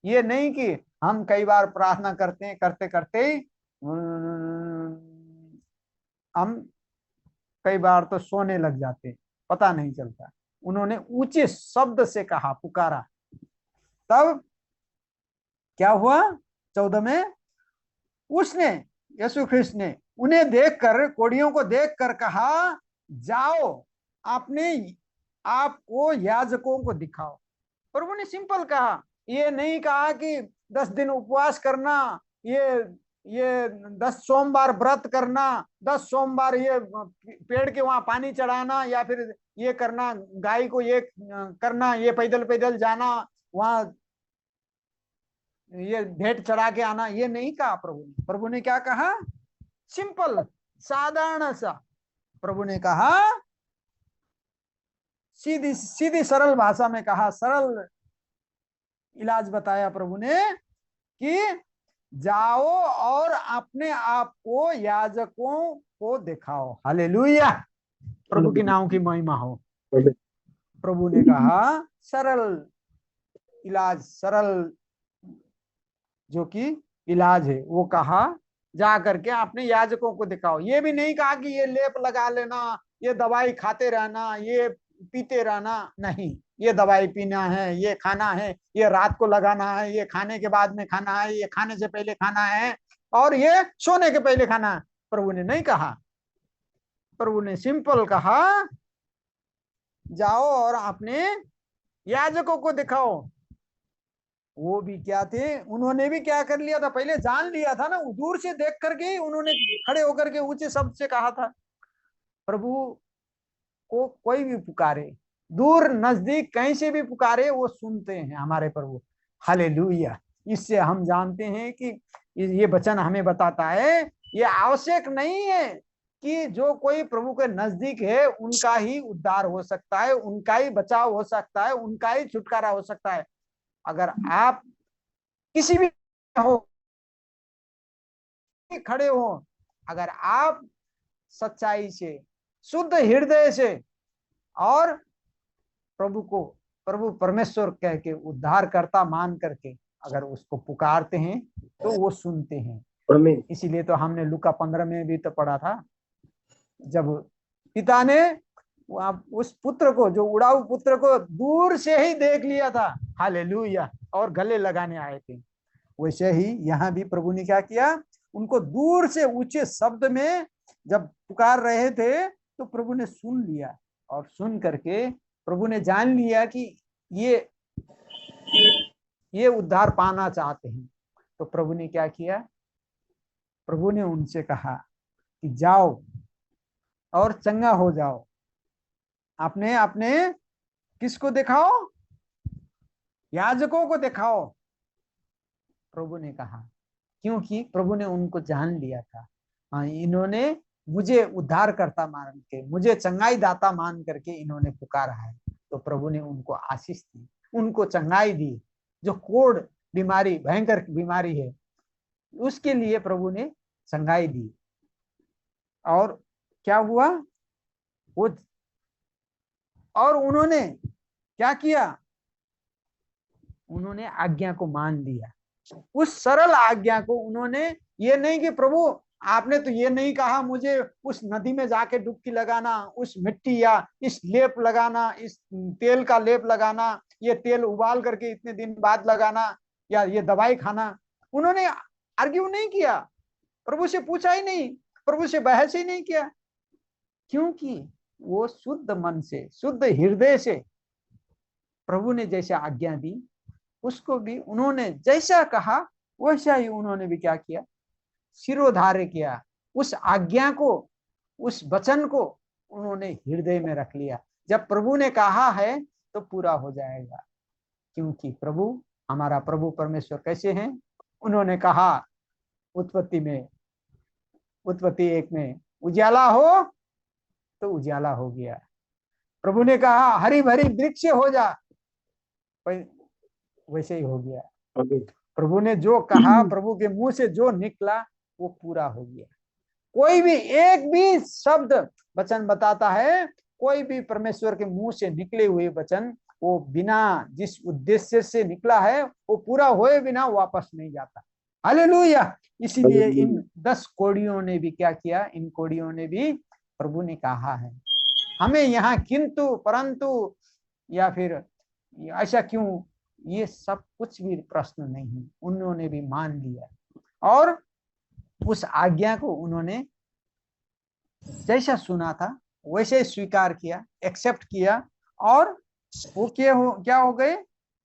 ये नहीं कि हम कई बार प्रार्थना करते करते हम कई बार तो सोने लग जाते, पता नहीं चलता। उन्होंने ऊंचे शब्द से कहा, पुकारा। तब क्या हुआ 14 में, उसने यीशु ख्रिस्त ने उन्हें देखकर, कोढ़ियों को देखकर कहा, जाओ अपने आपको याजकों को दिखाओ। प्रभु ने सिंपल कहा, ये नहीं कहा कि 10 दिन उपवास करना, ये 10 सोमवार व्रत करना, 10 सोमवार ये पेड़ के वहां पानी चढ़ाना, या फिर ये करना, गाय को ये करना, ये पैदल पैदल जाना, वहां ये भेंट चढ़ा के आना। ये नहीं कहा प्रभु ने। प्रभु ने क्या कहा? सिंपल, साधारण सा। प्रभु ने कहा, सीधी सीधी सरल भाषा में कहा, सरल इलाज बताया प्रभु ने कि जाओ और अपने आप को याजकों को दिखाओ। हालेलुया, प्रभु के नाम की महिमा हो। प्रभु ने कहा सरल इलाज, सरल जो कि इलाज है वो कहा, जा करके अपने याजकों को दिखाओ। ये भी नहीं कहा कि ये लेप लगा लेना, ये दवाई खाते रहना, ये पीते रहना, नहीं, ये दवाई पीना है, ये खाना है, ये रात को लगाना है, ये खाने के बाद में खाना है, ये खाने से पहले खाना है, और ये सोने के पहले खाना है। प्रभु ने नहीं कहा। प्रभु ने सिंपल कहा, जाओ और अपने याजकों को दिखाओ। वो भी क्या थे, उन्होंने भी क्या कर लिया था, पहले जान लिया था ना, दूर से देख करके उन्होंने खड़े होकर के ऊंचे शब्द से कहा था, प्रभु को कोई भी पुकारे, दूर नजदीक कहीं से भी पुकारे, वो सुनते हैं हमारे प्रभु। हालेलुया। इससे हम जानते हैं कि ये वचन हमें बताता है, ये आवश्यक नहीं है कि जो कोई प्रभु के नजदीक है उनका ही उद्धार हो सकता है, उनका ही बचाव हो सकता है, उनका ही छुटकारा हो सकता है। अगर आप किसी भी हो, खड़े हो, अगर आप सच्चाई से, शुद्ध हृदय से और प्रभु को प्रभु परमेश्वर कह के, उद्धार करता मान करके अगर उसको पुकारते हैं तो वो सुनते हैं। इसीलिए तो हमने लूका 15 में भी तो पढ़ा था, जब पिता ने उस पुत्र को, जो उड़ाऊ पुत्र को दूर से ही देख लिया था, हालेलुया, और गले लगाने आए थे, वैसे ही यहाँ भी प्रभु ने क्या किया, उनको दूर से ऊंचे शब्द में जब पुकार रहे थे तो प्रभु ने सुन लिया, और सुन करके प्रभु ने जान लिया कि ये उद्धार पाना चाहते हैं। तो प्रभु ने क्या किया, प्रभु ने उनसे कहा कि जाओ और चंगा हो जाओ, अपने अपने किसको दिखाओ, याजकों को दिखाओ। प्रभु ने कहा, क्योंकि प्रभु ने उनको जान लिया था, हाँ, इन्होंने मुझे उद्धार करता मान के, मुझे चंगाई दाता मान करके इन्होंने पुकारा है। तो प्रभु ने उनको आशीष दी, उनको चंगाई दी। जो कोढ़ बीमारी, भयंकर बीमारी है, उसके लिए प्रभु ने चंगाई दी। और क्या हुआ, वो और उन्होंने क्या किया, उन्होंने आज्ञा को मान लिया। उस सरल आज्ञा को उन्होंने, ये नहीं कि प्रभु आपने तो ये नहीं कहा मुझे उस नदी में जाके डुबकी लगाना, उस मिट्टी या इस लेप लगाना, इस तेल का लेप लगाना, ये तेल उबाल करके इतने दिन बाद लगाना, या ये दवाई खाना। उन्होंने आर्ग्यू नहीं किया, प्रभु से पूछा ही नहीं, प्रभु से बहस ही नहीं किया, क्योंकि वो शुद्ध मन से, शुद्ध हृदय से प्रभु ने जैसे आज्ञा दी, उसको भी उन्होंने जैसा कहा वैसा ही उन्होंने भी क्या किया, शिरोधार्य किया। उस आज्ञा को, उस वचन को उन्होंने हृदय में रख लिया। जब प्रभु ने कहा है तो पूरा हो जाएगा, क्योंकि प्रभु, हमारा प्रभु परमेश्वर कैसे हैं। उन्होंने कहा उत्पत्ति 1 में उजाला हो तो उजाला हो गया। प्रभु ने कहा हरी भरी वृक्ष हो जा, वैसे ही हो गया। प्रभु ने जो कहा, प्रभु के मुंह से जो निकला वो पूरा हो गया। कोई भी एक भी शब्द वचन बताता है, कोई भी परमेश्वर के मुंह से निकले हुए वचन, वो बिना जिस उद्देश्य से निकला है वो पूरा होए बिना वापस नहीं जाता। हालेलुया। इसीलिए इन 10 कोढ़ियों ने भी क्या किया, इन कोढ़ियों ने भी, प्रभु ने कहा है हमें यहाँ किंतु परंतु या फिर ऐसा क्यों ये सब कुछ भी प्रश्न नहीं, उन्होंने भी मान लिया और उस आज्ञा को उन्होंने जैसा सुना था वैसे स्वीकार किया, एक्सेप्ट किया और वो क्या हो गए,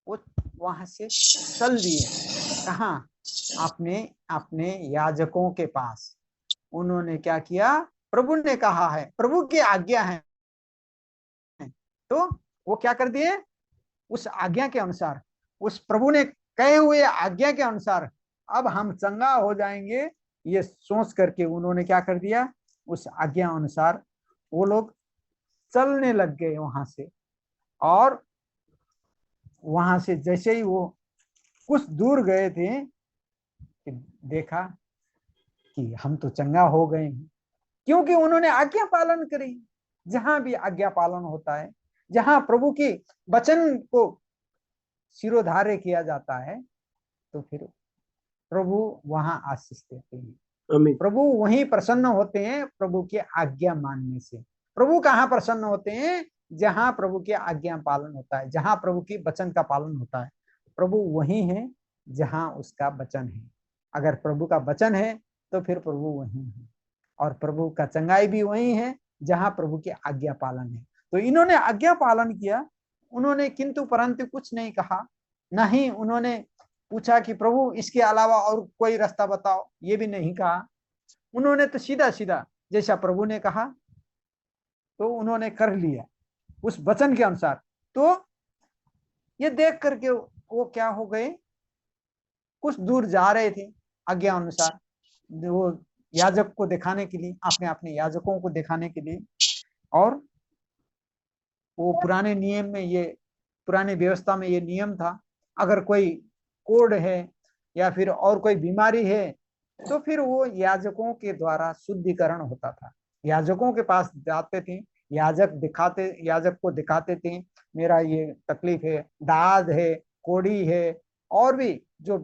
वो वहां से चल दिए। कहाँ? अपने अपने याजकों के पास। उन्होंने क्या किया, प्रभु ने कहा है, प्रभु की आज्ञा है, तो वो क्या कर दिए, उस आज्ञा के अनुसार, उस प्रभु ने कहे हुए आज्ञा के अनुसार अब हम चंगा हो जाएंगे, ये सोच करके उन्होंने क्या कर दिया, उस आज्ञा अनुसार वो लोग चलने लग गए वहां से। और वहां से जैसे ही वो कुछ दूर गए थे कि देखा कि हम तो चंगा हो गए हैं, क्योंकि उन्होंने आज्ञा पालन करी। जहां भी आज्ञा पालन होता है, जहां प्रभु की वचन को सिरोधार्य किया जाता है, तो फिर प्रभु वहां आशीष देते हैं, आमीन। प्रभु वहीं प्रसन्न होते हैं प्रभु की आज्ञा मानने से। प्रभु कहाँ प्रसन्न होते हैं, जहां प्रभु की आज्ञा पालन होता है, जहां प्रभु की वचन का पालन होता है। प्रभु वही है जहां उसका वचन है। अगर प्रभु का वचन है तो फिर प्रभु वही है, और प्रभु का चंगाई भी वही है जहां प्रभु की आज्ञा पालन है। तो इन्होंने आज्ञा पालन किया, उन्होंने किंतु परंतु कुछ नहीं कहा, न ही उन्होंने पूछा कि प्रभु इसके अलावा और कोई रास्ता बताओ, ये भी नहीं कहा। उन्होंने तो सीधा सीधा जैसा प्रभु ने कहा तो उन्होंने कर लिया उस वचन के अनुसार। तो ये देख करके वो क्या हो गए, कुछ दूर जा रहे थे आज्ञा अनुसार, वो याजक को दिखाने के लिए, अपने अपने याजकों को दिखाने के लिए। और वो पुराने नियम में, ये पुराने व्यवस्था में ये नियम था, अगर कोई कोढ़ है या फिर और कोई बीमारी है तो फिर वो याजकों के द्वारा शुद्धिकरण होता था। याजकों के पास जाते थे, याजक को दिखाते थे, मेरा ये तकलीफ है, दाद है, कोढ़ी है, और भी जो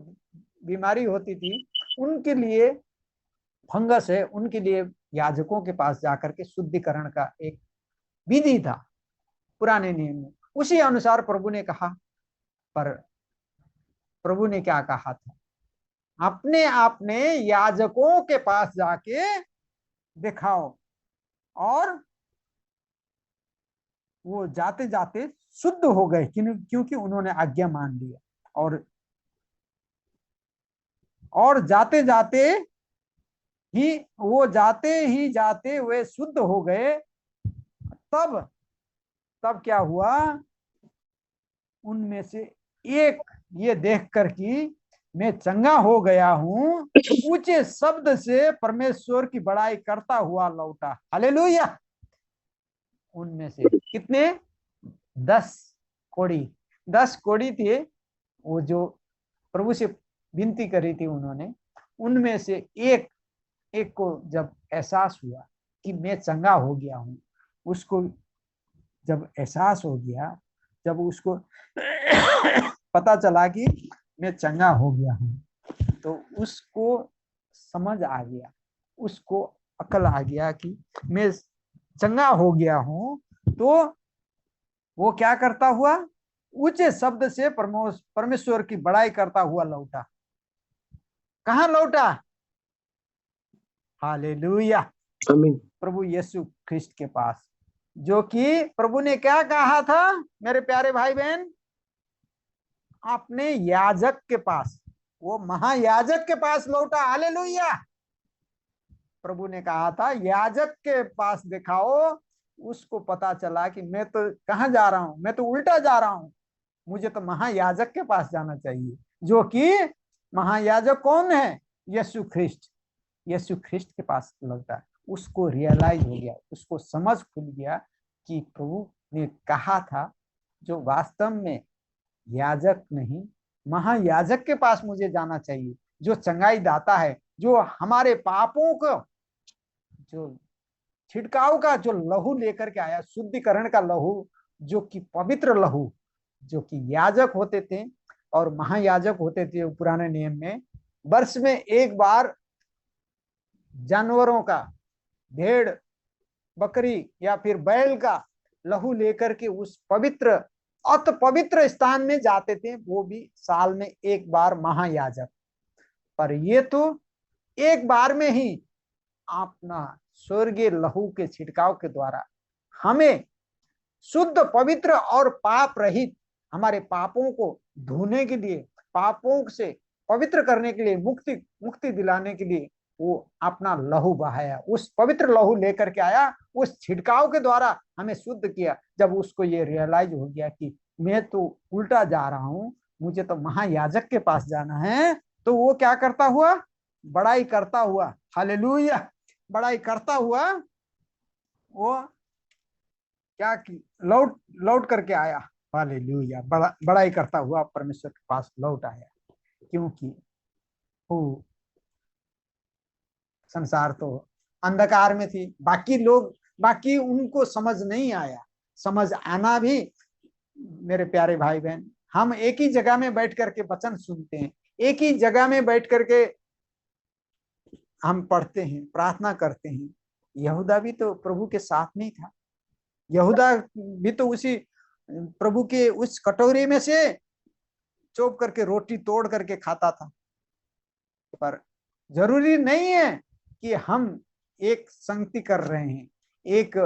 बीमारी होती थी उनके लिए, फंगस है, उनके लिए याजकों के पास जाकर के शुद्धिकरण का एक विधि था पुराने नियम में। उसी अनुसार प्रभु ने कहा, पर प्रभु ने क्या कहा था, अपने अपने याजकों के पास जाके दिखाओ। और वो जाते जाते शुद्ध हो गए, क्योंकि उन्होंने आज्ञा मान लिया। और जाते जाते ही वे शुद्ध हो गए। तब क्या हुआ, उनमें से एक ये देख कर कि मैं चंगा हो गया हूं, ऊंचे शब्द से परमेश्वर की बड़ाई करता हुआ लौटा। हालेलुया। उनमें से कितने, 10 कोढ़ी थे, वो जो प्रभु से विनती करी थी उन्होंने, उनमें से एक को जब एहसास हुआ कि मैं चंगा हो गया हूं, उसको जब एहसास हो गया, जब उसको पता चला कि मैं चंगा हो गया हूं, तो उसको समझ आ गया, उसको अकल आ गया कि मैं चंगा हो गया हूं। तो वो क्या करता हुआ, ऊंचे शब्द से परमेश्वर की बड़ाई करता हुआ लौटा। कहाँ लौटा? हालेलुया, आमीन। प्रभु यीशु ख्रिस्ट के पास, जो कि प्रभु ने क्या कहा था मेरे प्यारे भाई बहन, अपने याजक के पास, वो महायाजक के पास लौटा। हालेलुया। प्रभु ने कहा था याजक के पास दिखाओ। उसको पता चला कि मैं तो कहाँ जा रहा हूं, मैं तो उल्टा जा रहा हूं, मुझे तो महायाजक के पास जाना चाहिए। जो कि महायाजक कौन है? यीशु ख्रिस्ट। यीशु ख्रिस्ट के पास लौटा। उसको रियलाइज हो गया, उसको समझ खुल गया कि प्रभु ने कहा था, जो वास्तव में याजक नहीं, महायाजक के पास मुझे जाना चाहिए, जो चंगाई दाता है, जो हमारे पापों को, जो छिड़काव का जो लहू लेकर के आया, शुद्धिकरण का लहू, जो कि पवित्र लहू, जो कि याजक होते थे और महायाजक होते थे पुराने नियम में, वर्ष में एक बार जानवरों का, भेड़, बकरी या फिर बैल का लहू लेकर के उस पवित्र अत पवित्र स्थान में जाते थे, वो भी साल में एक बार महायाजक। पर ये तो एक बार में ही अपना स्वर्गीय लहू के छिड़काव के द्वारा हमें शुद्ध, पवित्र और पाप रहित, हमारे पापों को धोने के लिए, पापों से पवित्र करने के लिए, मुक्ति मुक्ति दिलाने के लिए वो अपना लहू बहाया, उस पवित्र लहू लेकर के आया, उस छिड़काव के द्वारा हमें शुद्ध किया। जब उसको ये रियलाइज हो गया कि मैं तो उल्टा जा रहा हूं, मुझे तो महायाजक के पास जाना है, तो वो क्या करता हुआ, बड़ाई करता हुआ, हालेलुया, बड़ाई करता हुआ वो क्या की लौट लौट करके आया, हालेलुया, बड़ाई करता हुआ परमेश्वर के पास लौट आया। क्योंकि वो संसार तो अंधकार में थी, बाकी उनको समझ नहीं आया। समझ आना भी, मेरे प्यारे भाई बहन, हम एक ही जगह में बैठ करके वचन सुनते हैं, एक ही जगह में बैठ करके हम पढ़ते हैं, प्रार्थना करते हैं। यहूदा भी तो प्रभु के साथ में ही था, यहूदा भी तो उसी प्रभु के उस कटोरी में से चोप करके रोटी तोड़ करके खाता था। पर जरूरी नहीं है कि हम एक संगति कर रहे हैं, एक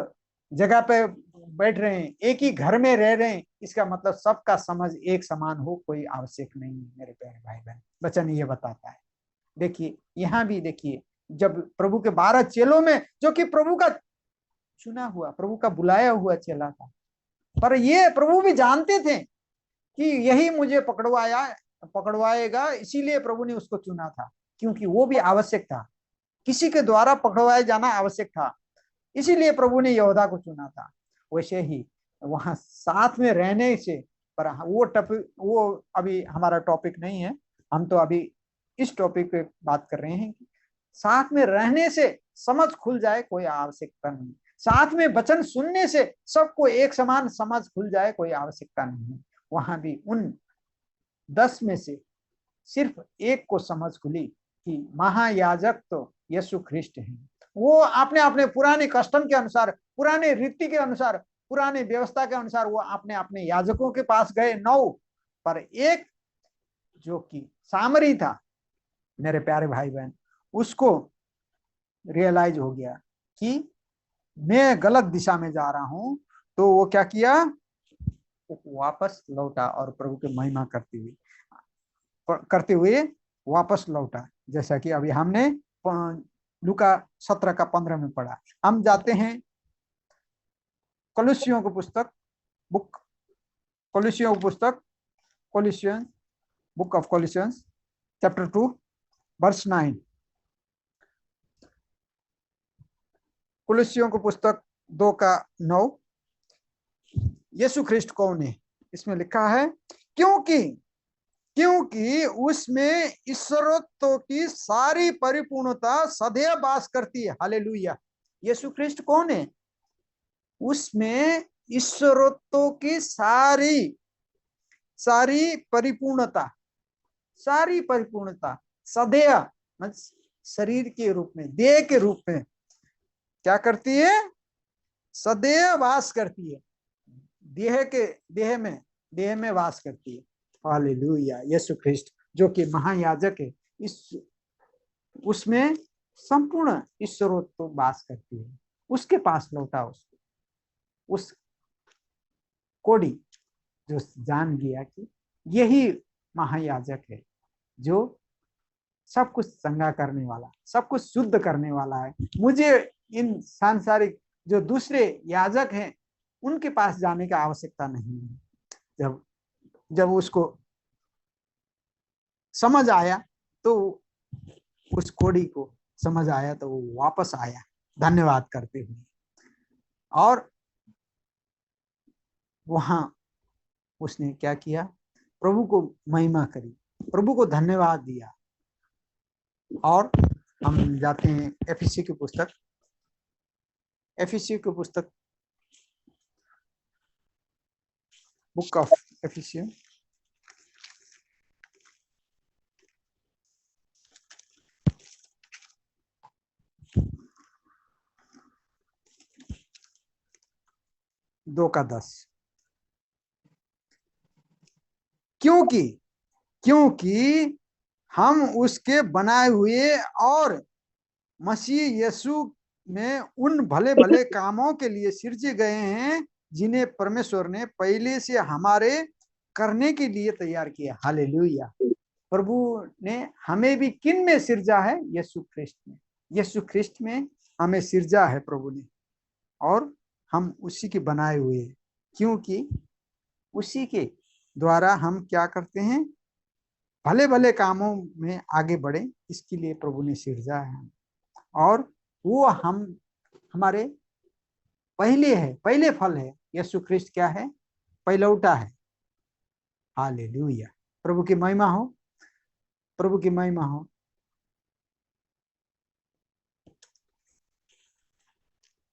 जगह पे बैठ रहे हैं, एक ही घर में रह रहे हैं, इसका मतलब सबका समझ एक समान हो, कोई आवश्यक नहीं है मेरे प्यारे भाई बहन। वचन ये बताता है। देखिए यहाँ भी देखिए, जब प्रभु के 12 चेलों में, जो कि प्रभु का चुना हुआ, प्रभु का बुलाया हुआ चेला था, पर ये प्रभु भी जानते थे कि यही मुझे पकड़वाएगा, इसीलिए प्रभु ने उसको चुना था, क्योंकि वो भी आवश्यक था, किसी के द्वारा पकड़वाया जाना आवश्यक था, इसीलिए प्रभु ने यहूदा को चुना था। वैसे ही वहां साथ में रहने से, पर वो अभी हमारा टॉपिक नहीं है, हम तो अभी इस टॉपिक पे बात कर रहे हैं कि साथ में रहने से समझ खुल जाए, कोई आवश्यकता नहीं। साथ में वचन सुनने से सबको एक समान समझ खुल जाए, कोई आवश्यकता नहीं है। वहां भी उन 10 में से सिर्फ एक को समझ खुली कि महायाजक तो यीशु ख्रिस्ट है। वो अपने अपने पुराने कस्टम के अनुसार, पुराने रीति के अनुसार, पुराने व्यवस्था के अनुसार वो अपने अपने याजकों के पास गए 9, पर एक जो कि सामरी था, मेरे प्यारे भाई बहन, उसको रियलाइज हो गया कि मैं गलत दिशा में जा रहा हूं, तो वो क्या किया, वापस लौटा और प्रभु की महिमा करते हुए वापस लौटा। जैसा कि अभी हमने लूका 17:15 में पढ़ा। हम जाते हैं कोलोसियों की पुस्तक, कोलोसियों की पुस्तक, बुक ऑफ कोलोसियंस चैप्टर 2 वर्स 9। कोलोसियों की पुस्तक 2:9। यीशु ख्रिस्ट कौन है, इसमें लिखा है, क्योंकि उसमें ईश्वरत्व की सारी परिपूर्णता सदैव वास करती है। हालेलुया। यीशु ख्रिस्ट कौन है, उसमें ईश्वरत्व की सारी परिपूर्णता सदैव, शरीर के रूप में, देह के रूप में क्या करती है, सदैव वास करती है, देह में वास करती है। हालेलुया। यीशु ख्रिस्ट जो कि महायाजक है, उसमें संपूर्ण ईश्वरत्व वास करती है। उसके पास लौटा, उस कोड़ी जो जान गया कि यही महायाजक है, जो सब कुछ संगा करने वाला, सब कुछ शुद्ध करने वाला है। मुझे इन सांसारिक जो दूसरे याजक हैं उनके पास जाने की आवश्यकता नहीं है। जब उसको समझ आया, तो उस कोड़ी को समझ आया, तो वो वापस आया धन्यवाद करते हुए, और वहां उसने क्या किया, प्रभु को महिमा करी, प्रभु को धन्यवाद दिया। और हम जाते हैं एफिसी की पुस्तक, बुक ऑफ एफिसियन, दो का 10। क्योंकि हम उसके बनाए हुए और मसीह यीशु में उन भले भले कामों के लिए सृजे गए हैं जिन्हें परमेश्वर ने पहले से हमारे करने के लिए तैयार किया। हालेलुया। प्रभु ने हमें भी किन में सृजा है? यीशु ख्रिस्ट में। यीशु ख्रिस्ट में हमें सृजा है प्रभु ने, और हम उसी के बनाए हुए हैं, क्योंकि उसी के द्वारा हम क्या करते हैं? भले भले कामों में आगे बढ़े, इसके लिए प्रभु ने सृजा है। और वो हम हमारे पहले है, पहले फल है। यीशु ख्रिस्ट क्या है? पहलौटा है। हालेलुया। प्रभु की महिमा हो, प्रभु की महिमा हो।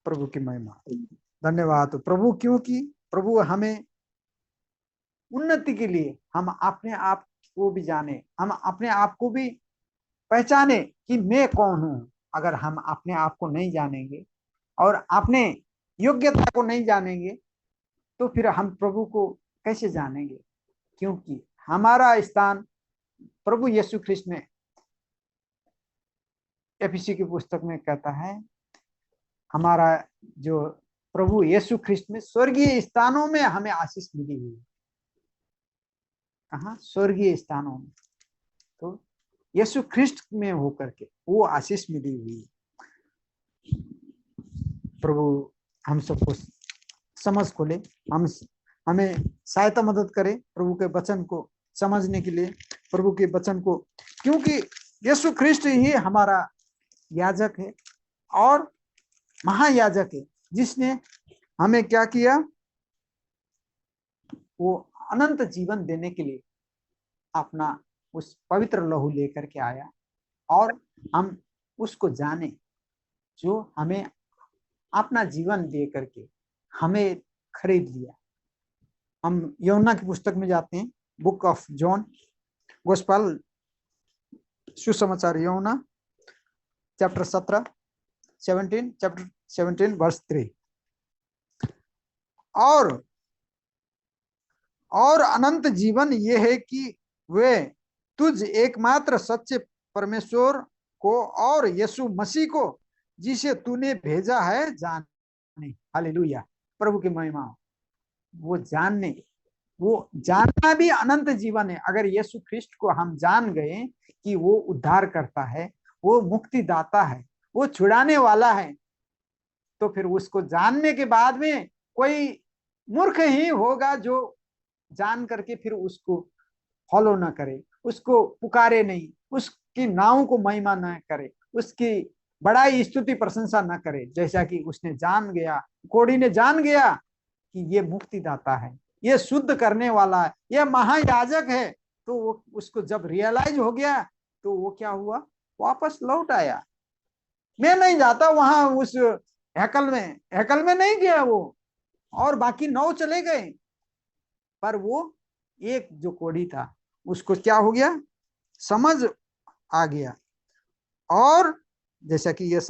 प्रभु की महिमा। धन्यवाद प्रभु, क्योंकि प्रभु हमें उन्नति के लिए, हम अपने आप को भी जाने, हम अपने आप को भी पहचाने कि मैं कौन हूं। अगर हम अपने आप को नहीं जानेंगे और अपने योग्यता को नहीं जानेंगे तो फिर हम प्रभु को कैसे जानेंगे? क्योंकि हमारा स्थान प्रभु यीशु ख्रिस्ट में, एफिसी की पुस्तक में कहता है, हमारा जो प्रभु यीशु ख्रिस्ट में स्वर्गीय स्थानों में हमें आशीष मिली हुई है। कहाँ? स्वर्गीय स्थानों में। तो यीशु ख्रिस्ट में होकर के वो आशीष मिली हुई है। प्रभु हम सबको समझ खोले, हमें सहायता मदद करे प्रभु के वचन को समझने के लिए, प्रभु के वचन को, क्योंकि यीशु ख्रिस्ट ही हमारा याजक है और महायाजक है, जिसने हमें क्या किया? वो अनंत जीवन देने के लिए अपना उस पवित्र लहू लेकर के आया, और हम उसको जाने जो हमें अपना जीवन दे करके हमें खरीद लिया। हम यूहन्ना की पुस्तक में जाते हैं, बुक ऑफ जॉन, गोस्पेल, सुसमाचार यूहन्ना, चैप्टर 17 वर्स 3। और अनंत जीवन ये है कि वे तुझ एकमात्र सच्चे परमेश्वर को और यीशु मसीह को जिसे तूने भेजा है जाने। हालेलुया। प्रभु की महिमा। वो जानना भी अनंत जीवन है। अगर यीशु ख्रिस्ट को हम जान गए कि वो उद्धार करता है, वो मुक्तिदाता है, वो छुड़ाने वाला है, तो फिर उसको जानने के बाद में कोई मूर्ख ही होगा जो जान करके फिर उसको फॉलो ना करे, उसको पुकारे नहीं, उसकी नाम को महिमा ना करे, उसकी बड़ाई स्तुति प्रशंसा ना करे। जैसा कि उसने जान गया, कोढ़ी ने जान गया कि ये मुक्तिदाता है, ये शुद्ध करने वाला है, ये महायाजक है, तो वो उसको जब रियलाइज हो गया तो वो क्या हुआ? वापस लौट आया। मैं नहीं जाता वहां उस हैकल में नहीं गया वो, और बाकी 9 चले गए, पर वो एक जो कोढ़ी था उसको क्या हो गया? समझ आ गया। और जैसा कि ये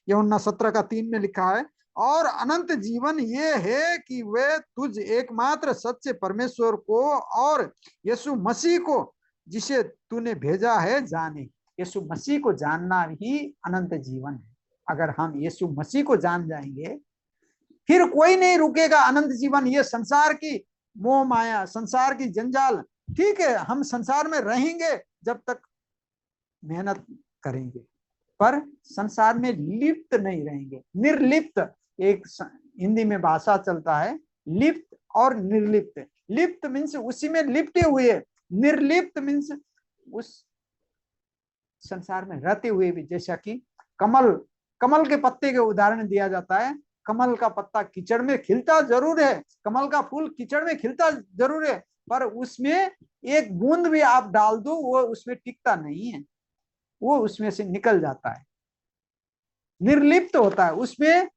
यूहन्ना 17:3 में लिखा है, और अनंत जीवन ये है कि वे तुझ एकमात्र सच्चे परमेश्वर को और यीशु मसीह को जिसे तूने भेजा है जाने। यीशु मसीह को जानना ही अनंत जीवन है। अगर हम यीशु मसीह को जान जाएंगे फिर कोई नहीं रुकेगा। अनंत जीवन, ये संसार की मोह माया, संसार की जंजाल, ठीक है, हम संसार में रहेंगे जब तक मेहनत करेंगे, पर संसार में लिप्त नहीं रहेंगे। निर्लिप्त, एक हिंदी में भाषा चलता है, लिप्त और निर्लिप्त। लिप्त मीन्स उसी में लिपटे हुए, निर्लिप्त मीन्स उस संसार में रहते हुए भी। जैसा कि कमल के पत्ते के उदाहरण दिया जाता है। कमल का पत्ता कीचड़ में खिलता जरूर है, कमल का फूल कीचड़ में खिलता जरूर है, पर उसमें एक बूंद भी आप डाल दो वो उसमें टिकता नहीं है, वो उसमें से निकल जाता है, निर्लिप्त होता है, उसमें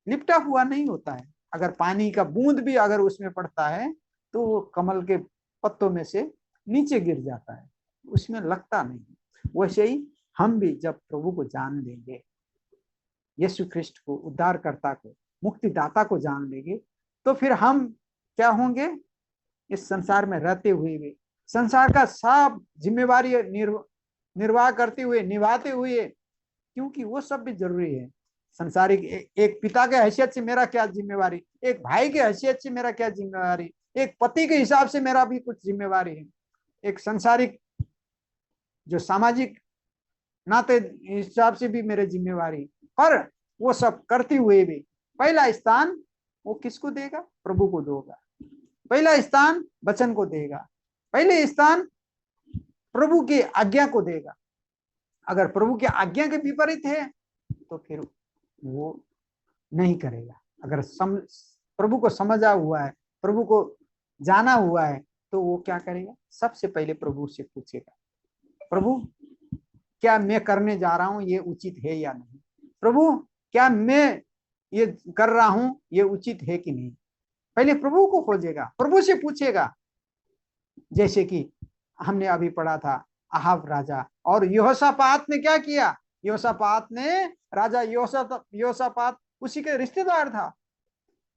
लिपटा हुआ नहीं होता है। अगर पानी का बूंद भी अगर उसमें पड़ता है तो वो कमल के पत्तों में से नीचे गिर जाता है, उसमें लगता नहीं। वैसे ही हम भी जब प्रभु को जान लेंगे, यीशु ख्रिस्ट को, उद्धारकर्ता को, मुक्तिदाता को जान लेंगे, तो फिर हम क्या होंगे? इस संसार में रहते हुए भी, संसार का सब जिम्मेवारी निर्वाह करते हुए, निभाते हुए, क्योंकि वो सब भी जरूरी है। संसारिक एक पिता के हैसियत से मेरा क्या जिम्मेवारी, एक भाई के हैसियत से मेरा क्या जिम्मेवारी, एक पति के हिसाब से मेरा भी कुछ जिम्मेवारी है, एक संसारिक जो सामाजिक नाते हिसाब से भी मेरे जिम्मेवारी। पर वो सब करते हुए भी पहला स्थान वो किसको देगा? प्रभु को देगा। पहला स्थान वचन को देगा, पहले स्थान प्रभु की आज्ञा को देगा। अगर प्रभु की आज्ञा के विपरीत है तो फिर वो नहीं करेगा। अगर प्रभु को समझा हुआ है, प्रभु को जाना हुआ है, तो वो क्या करेगा? सबसे पहले प्रभु से पूछेगा, प्रभु क्या मैं करने जा रहा हूं ये उचित है या नहीं? प्रभु क्या मैं ये कर रहा हूं ये उचित है कि नहीं? पहले प्रभु को खोजेगा, प्रभु से पूछेगा। जैसे कि हमने अभी पढ़ा था आहाब राजा और यहोशापात ने क्या किया? यहोशापात ने, राजा यहोशापात उसी के रिश्तेदार था,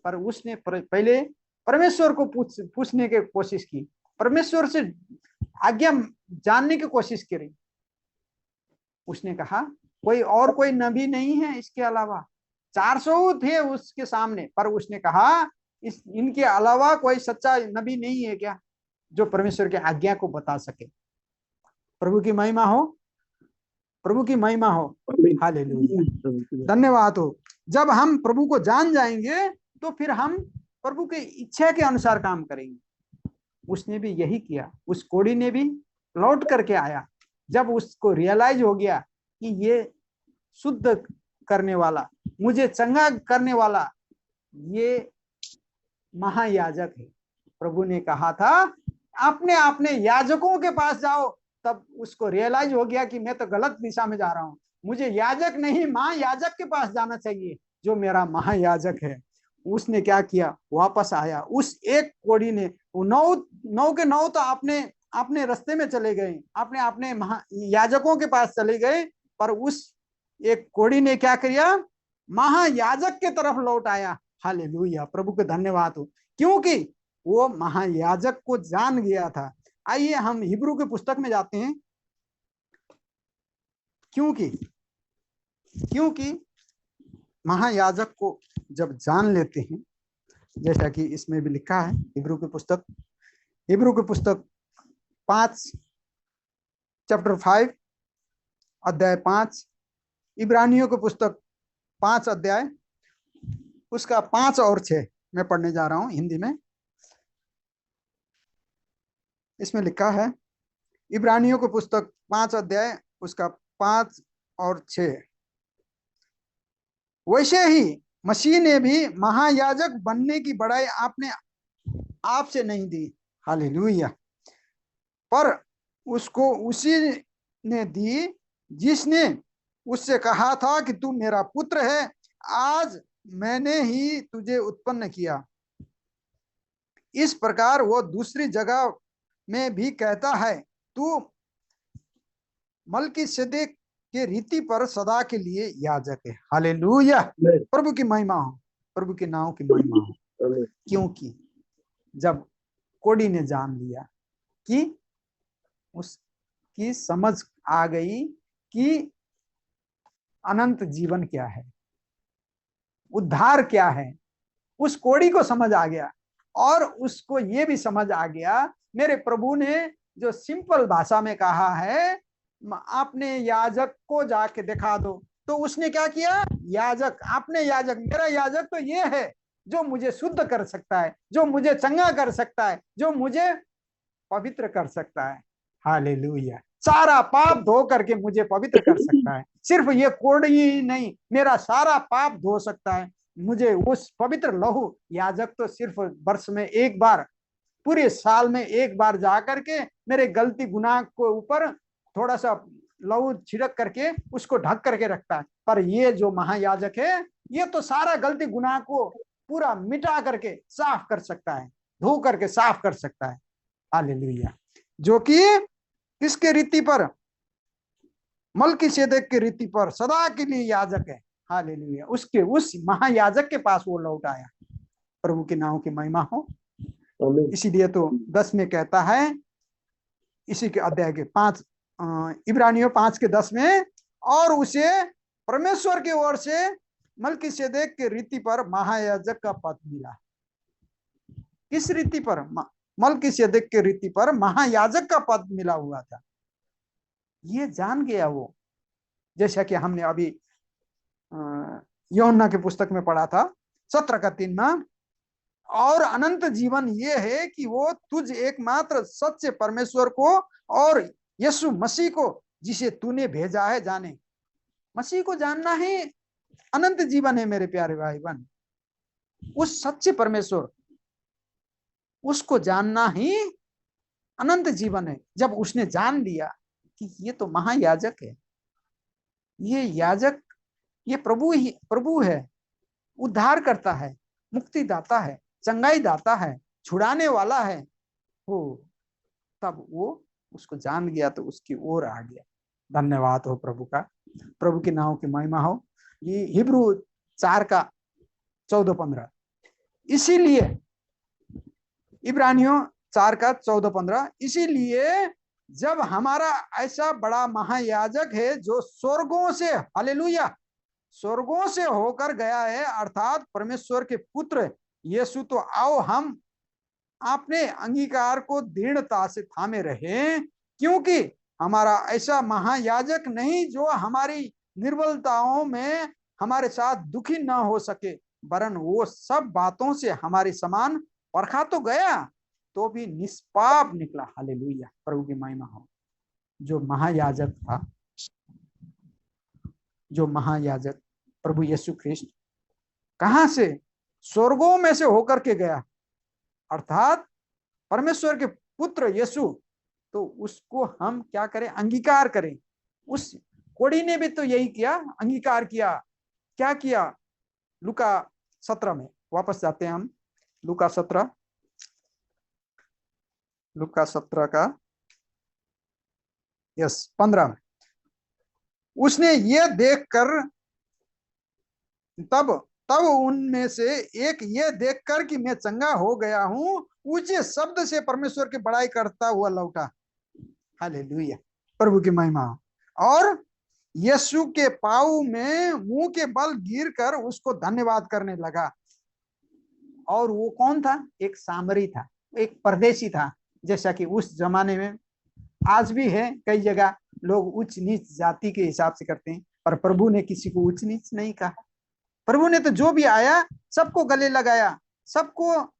पर उसने पहले परमेश्वर को पूछने की कोशिश की, परमेश्वर से आज्ञा जानने की कोशिश करी। उसने कहा कोई नबी नहीं है इसके अलावा, 400 थे उसके सामने, पर उसने कहा इनके अलावा कोई सच्चा नबी नहीं है क्या जो परमेश्वर की आज्ञा को बता सके। प्रभु की महिमा हो, प्रभु की महिमा हो, हालेलुया, धन्यवाद हो। जब हम प्रभु को जान जाएंगे तो फिर हम प्रभु की इच्छा के अनुसार काम करेंगे। उसने भी यही किया, उस कोढ़ी ने भी लौट करके आया जब उसको रियलाइज हो गया कि ये शुद्ध करने वाला, मुझे चंगा करने वाला ये महायाजक है। प्रभु ने कहा था अपने याजकों के पास जाओ, तब उसको रियलाइज हो गया कि मैं तो गलत दिशा में जा रहा हूं, मुझे याजक नहीं महायाजक के पास जाना चाहिए जो मेरा महायाजक है। उसने क्या किया? वापस आया। उस एक कोढ़ी ने, 9 के 9 तो अपने रास्ते में चले गए, अपने याजकों के पास चले गए, पर उस एक कोढ़ी ने क्या किया? महायाजक के तरफ लौट आया। हालेलुया, प्रभु के धन्यवाद हो, क्योंकि वो महायाजक को जान गया था। आइए हम हिब्रू के पुस्तक में जाते हैं, क्योंकि महायाजक को जब जान लेते हैं, जैसा कि इसमें भी लिखा है हिब्रू के पुस्तक 5 चैप्टर 5 अध्याय 5, इब्रानियों के पुस्तक 5 अध्याय उसका 5 और 6 मैं पढ़ने जा रहा हूं हिंदी में। इसमें लिखा है, इब्रानियों के पुस्तक 5 अध्याय उसका 5 और 6, वैसे ही मसीह ने भी महायाजक बनने की बड़ाई आपने आप से नहीं दी, हालेलुया, पर उसको उसी ने दी जिसने उससे कहा था कि तू मेरा पुत्र है, आज मैंने ही तुझे उत्पन्न किया। इस प्रकार वो दूसरी जगह में भी कहता है, तू मलकीसेदेक के रीति पर सदा के लिए याजक है। हालेलुया, प्रभु की महिमा हो, प्रभु के नाम की महिमा हो। क्योंकि जब कोढ़ी ने जान लिया कि उसकी समझ आ गई कि अनंत जीवन क्या है, उद्धार क्या है, उस कोढ़ी को समझ आ गया, और उसको ये भी समझ आ गया मेरे प्रभु ने जो सिंपल भाषा में कहा है आपने याजक को जाके दिखा दो, तो उसने क्या किया? याजक, आपने याजक, मेरा याजक तो ये है जो मुझे शुद्ध कर सकता है, जो मुझे चंगा कर सकता है, जो मुझे पवित्र कर सकता है। हालेलुया, सारा पाप धो करके मुझे पवित्र कर सकता है। सिर्फ ये कोढ़ी ही नहीं, मेरा सारा पाप धो सकता है। मुझे उस पवित्र लहू, याजक तो सिर्फ वर्ष में एक बार, पूरे साल में एक बार जा करके मेरे गलती गुनाह को ऊपर थोड़ा सा लहू छिड़क करके उसको ढक करके रखता है, पर ये जो महायाजक है ये तो सारा गलती गुनाह को पूरा मिटा करके साफ कर सकता है, धो करके साफ कर सकता है। हालेलुया, जो कि किसके रीति पर? मलकीसेदेक के रीति पर सदा के लिए याजक है। हालेलुया, उसके उस महायाजक के पास वो लौट आया। प्रभु के नाम की महिमा हो। आमीन। इसीलिए तो 10 में कहता है, इसी के अध्याय के 5 इब्रानियों 5:10 में, और उसे परमेश्वर की ओर से मल्कीसेदेक के रीति पर महायाजक का पद मिला। किस रीति पर? मल्कीसेदेक के रीति पर महायाजक का पद मिला हुआ था। ये जान गया वो, जैसा कि हमने अभी यूहन्ना के पुस्तक में पढ़ा था 17:3 में। और अनंत जीवन ये है कि वो तुझ एकमात्र सच्चे परमेश्वर को और यीशु मसीह को जिसे तूने भेजा है जाने। मसीह को जानना ही अनंत जीवन है मेरे प्यारे भाई बहन। उस सच्चे परमेश्वर, उसको जानना ही अनंत जीवन है। जब उसने जान लिया कि ये तो महायाजक है, ये याजक, ये प्रभु है, उद्धार करता है, मुक्ति दाता है, चंगाई दाता है, छुड़ाने वाला है, हो, तब वो उसको जान गया तो उसकी ओर आ गया। धन्यवाद हो प्रभु का, प्रभु के नाम की महिमा हो। ये हिब्रू 4:14-15, इसीलिए इब्रानियों 4:14-15, इसीलिए जब हमारा ऐसा बड़ा महायाजक है जो स्वर्गों से, हालेलुया, स्वर्गों से होकर गया है, अर्थात परमेश्वर के पुत्र यीशु, तो आओ हम अपने अंगीकार को दृढ़ता से थामे रहे, क्योंकि हमारा ऐसा महायाजक नहीं जो हमारी निर्बलताओं में हमारे साथ दुखी न हो सके, वरन वो सब बातों से हमारे समान परखा तो गया तो भी निष्पाप निकला। हालेलुया, प्रभु की महिमा हो। जो महायाजक था, जो महायाजक प्रभु यीशु ख्रिस्ट, कहां से? स्वर्गों में से होकर के गया, अर्थात परमेश्वर के पुत्र यीशु। तो उसको हम क्या करें? अंगीकार करें। उस कोड़ी ने भी तो यही किया, अंगीकार किया। क्या किया? लूका 17 में वापस जाते हैं हम। लूका 17 का 15 में उसने ये देखकर, तब उनमें से एक ये देखकर कि मैं चंगा हो गया हूं, ऊंचे शब्द से परमेश्वर की बड़ाई करता हुआ लौटा। हालेलुया, प्रभु की महिमा। और यीशु के पांव में मुंह के बल गिरकर उसको धन्यवाद करने लगा। और वो कौन था? एक सामरी था, एक परदेशी था। जैसा कि उस जमाने में आज भी है, कई जगह लोग उच्च नीच जाति के हिसाब से करते हैं, पर प्रभु ने किसी को उच्च नीच नहीं कहा। प्रभु ने तो जो भी आया सबको गले लगाया, सबको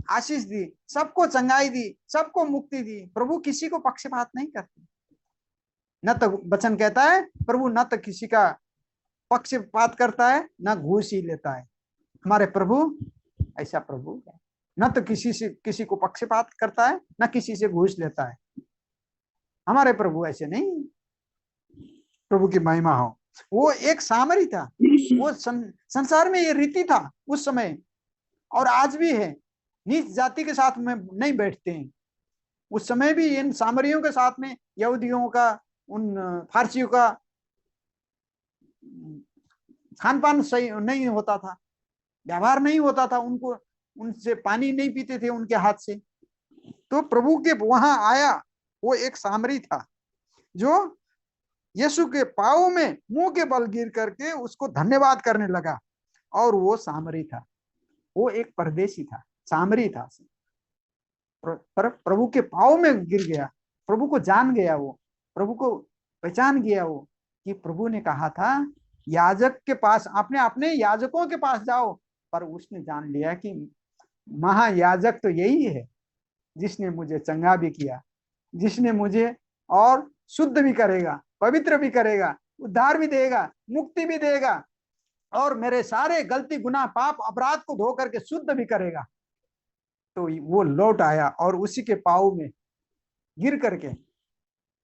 आशीष दी, सबको चंगाई दी, सबको मुक्ति दी। प्रभु किसी को पक्षपात नहीं करते। न तो वचन कहता है प्रभु न तो किसी का पक्षपात करता है, न घूस ही लेता है। हमारे प्रभु ऐसा प्रभु है, न तो किसी को पक्षपात करता है, न किसी से घूस लेता है। हमारे प्रभु ऐसे नहीं। प्रभु की महिमा हो। वो एक सामरी था। वो संसार में ये रीति था उस समय, और आज भी है। नीच जाति के साथ में नहीं बैठते हैं। उस समय भी इन सामरियों के साथ में यहूदियों का, उन फारसियों का खान पान सही नहीं होता था, व्यवहार नहीं होता था। उनको, उनसे पानी नहीं पीते थे उनके हाथ से। तो प्रभु के वहां आया वो एक सामरी था जो यीशु के पांव में मुंह के बल गिर करके उसको धन्यवाद करने लगा। और वो सामरी था, वो एक परदेशी था, सामरी था। पर प्रभु के पांव में गिर गया, प्रभु को जान गया, वो प्रभु को पहचान गया। वो कि प्रभु ने कहा था याजक के पास, अपने याजकों के पास जाओ। पर उसने जान लिया कि महायाजक तो यही है जिसने मुझे चंगा भी किया, जिसने मुझे और शुद्ध भी करेगा, पवित्र भी करेगा, उद्धार भी देगा, मुक्ति भी देगा, और मेरे सारे गलती, गुनाह, पाप, अपराध को धो करके शुद्ध भी करेगा। तो वो लौट आया और उसी के पांव में गिर करके,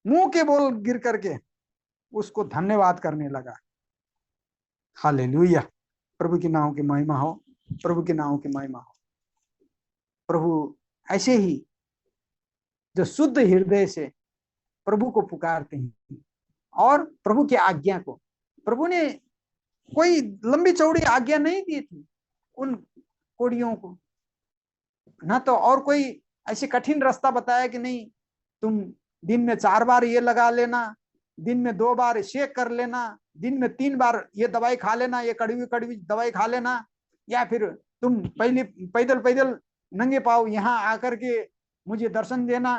मुंह के बोल गिर करके उसको धन्यवाद करने लगा। हालेलुया, प्रभु के नाम की महिमा हो, प्रभु के नाम की महिमा हो। प्रभु ऐसे ही जो शुद्ध हृदय से प्रभु को पुकारते हैं और प्रभु की आज्ञा को, प्रभु ने कोई लंबी चौड़ी आज्ञा नहीं दी थी उन कोड़ियों को। ना तो और कोई ऐसी कठिन रास्ता बताया कि नहीं तुम दिन में 4 बार ये लगा लेना, दिन में 2 बार शेक कर लेना, दिन में 3 बार ये दवाई खा लेना, ये कड़वी कड़वी दवाई खा लेना, या फिर तुम पहले पैदल पैदल नंगे पाँव यहाँ आकर के मुझे दर्शन देना।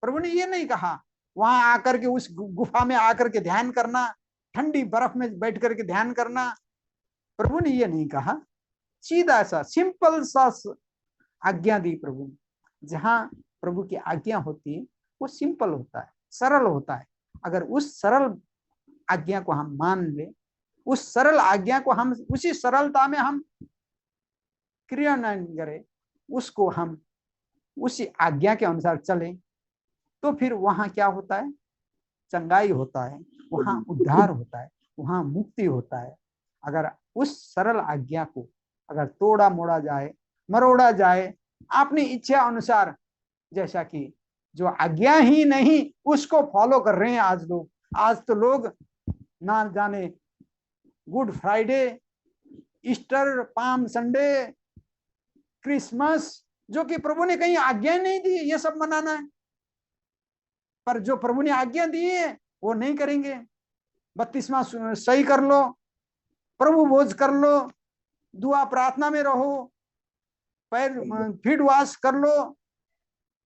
प्रभु ने ये नहीं कहा वहां आकर के उस गुफा में आकर के ध्यान करना, ठंडी बर्फ में बैठ करके ध्यान करना। प्रभु ने ये नहीं कहा, सीधा सा सिंपल सा आज्ञा दी प्रभु ने। जहां प्रभु की आज्ञा होती है वो सिंपल होता है, सरल होता है। अगर उस सरल आज्ञा को हम मान ले, उस सरल आज्ञा को हम उसी सरलता में हम क्रियान्वयन करें, उसको हम उसी आज्ञा के अनुसार चले, तो फिर वहां क्या होता है? चंगाई होता है, वहां उद्धार होता है, वहां मुक्ति होता है। अगर उस सरल आज्ञा को अगर तोड़ा मोड़ा जाए, मरोड़ा जाए अपनी इच्छा अनुसार, जैसा कि जो आज्ञा ही नहीं उसको फॉलो कर रहे हैं आज लोग। आज तो लोग ना जाने good Friday, Easter, palm Sunday, Christmas, जो कि प्रभु ने कहीं आज्ञा नहीं दी ये सब मनाना है, पर जो प्रभु ने आज्ञा दी है वो नहीं करेंगे। 32वां सही कर लो, प्रभु भोज कर लो, दुआ प्रार्थना में रहो, पैर फीट वॉश कर लो,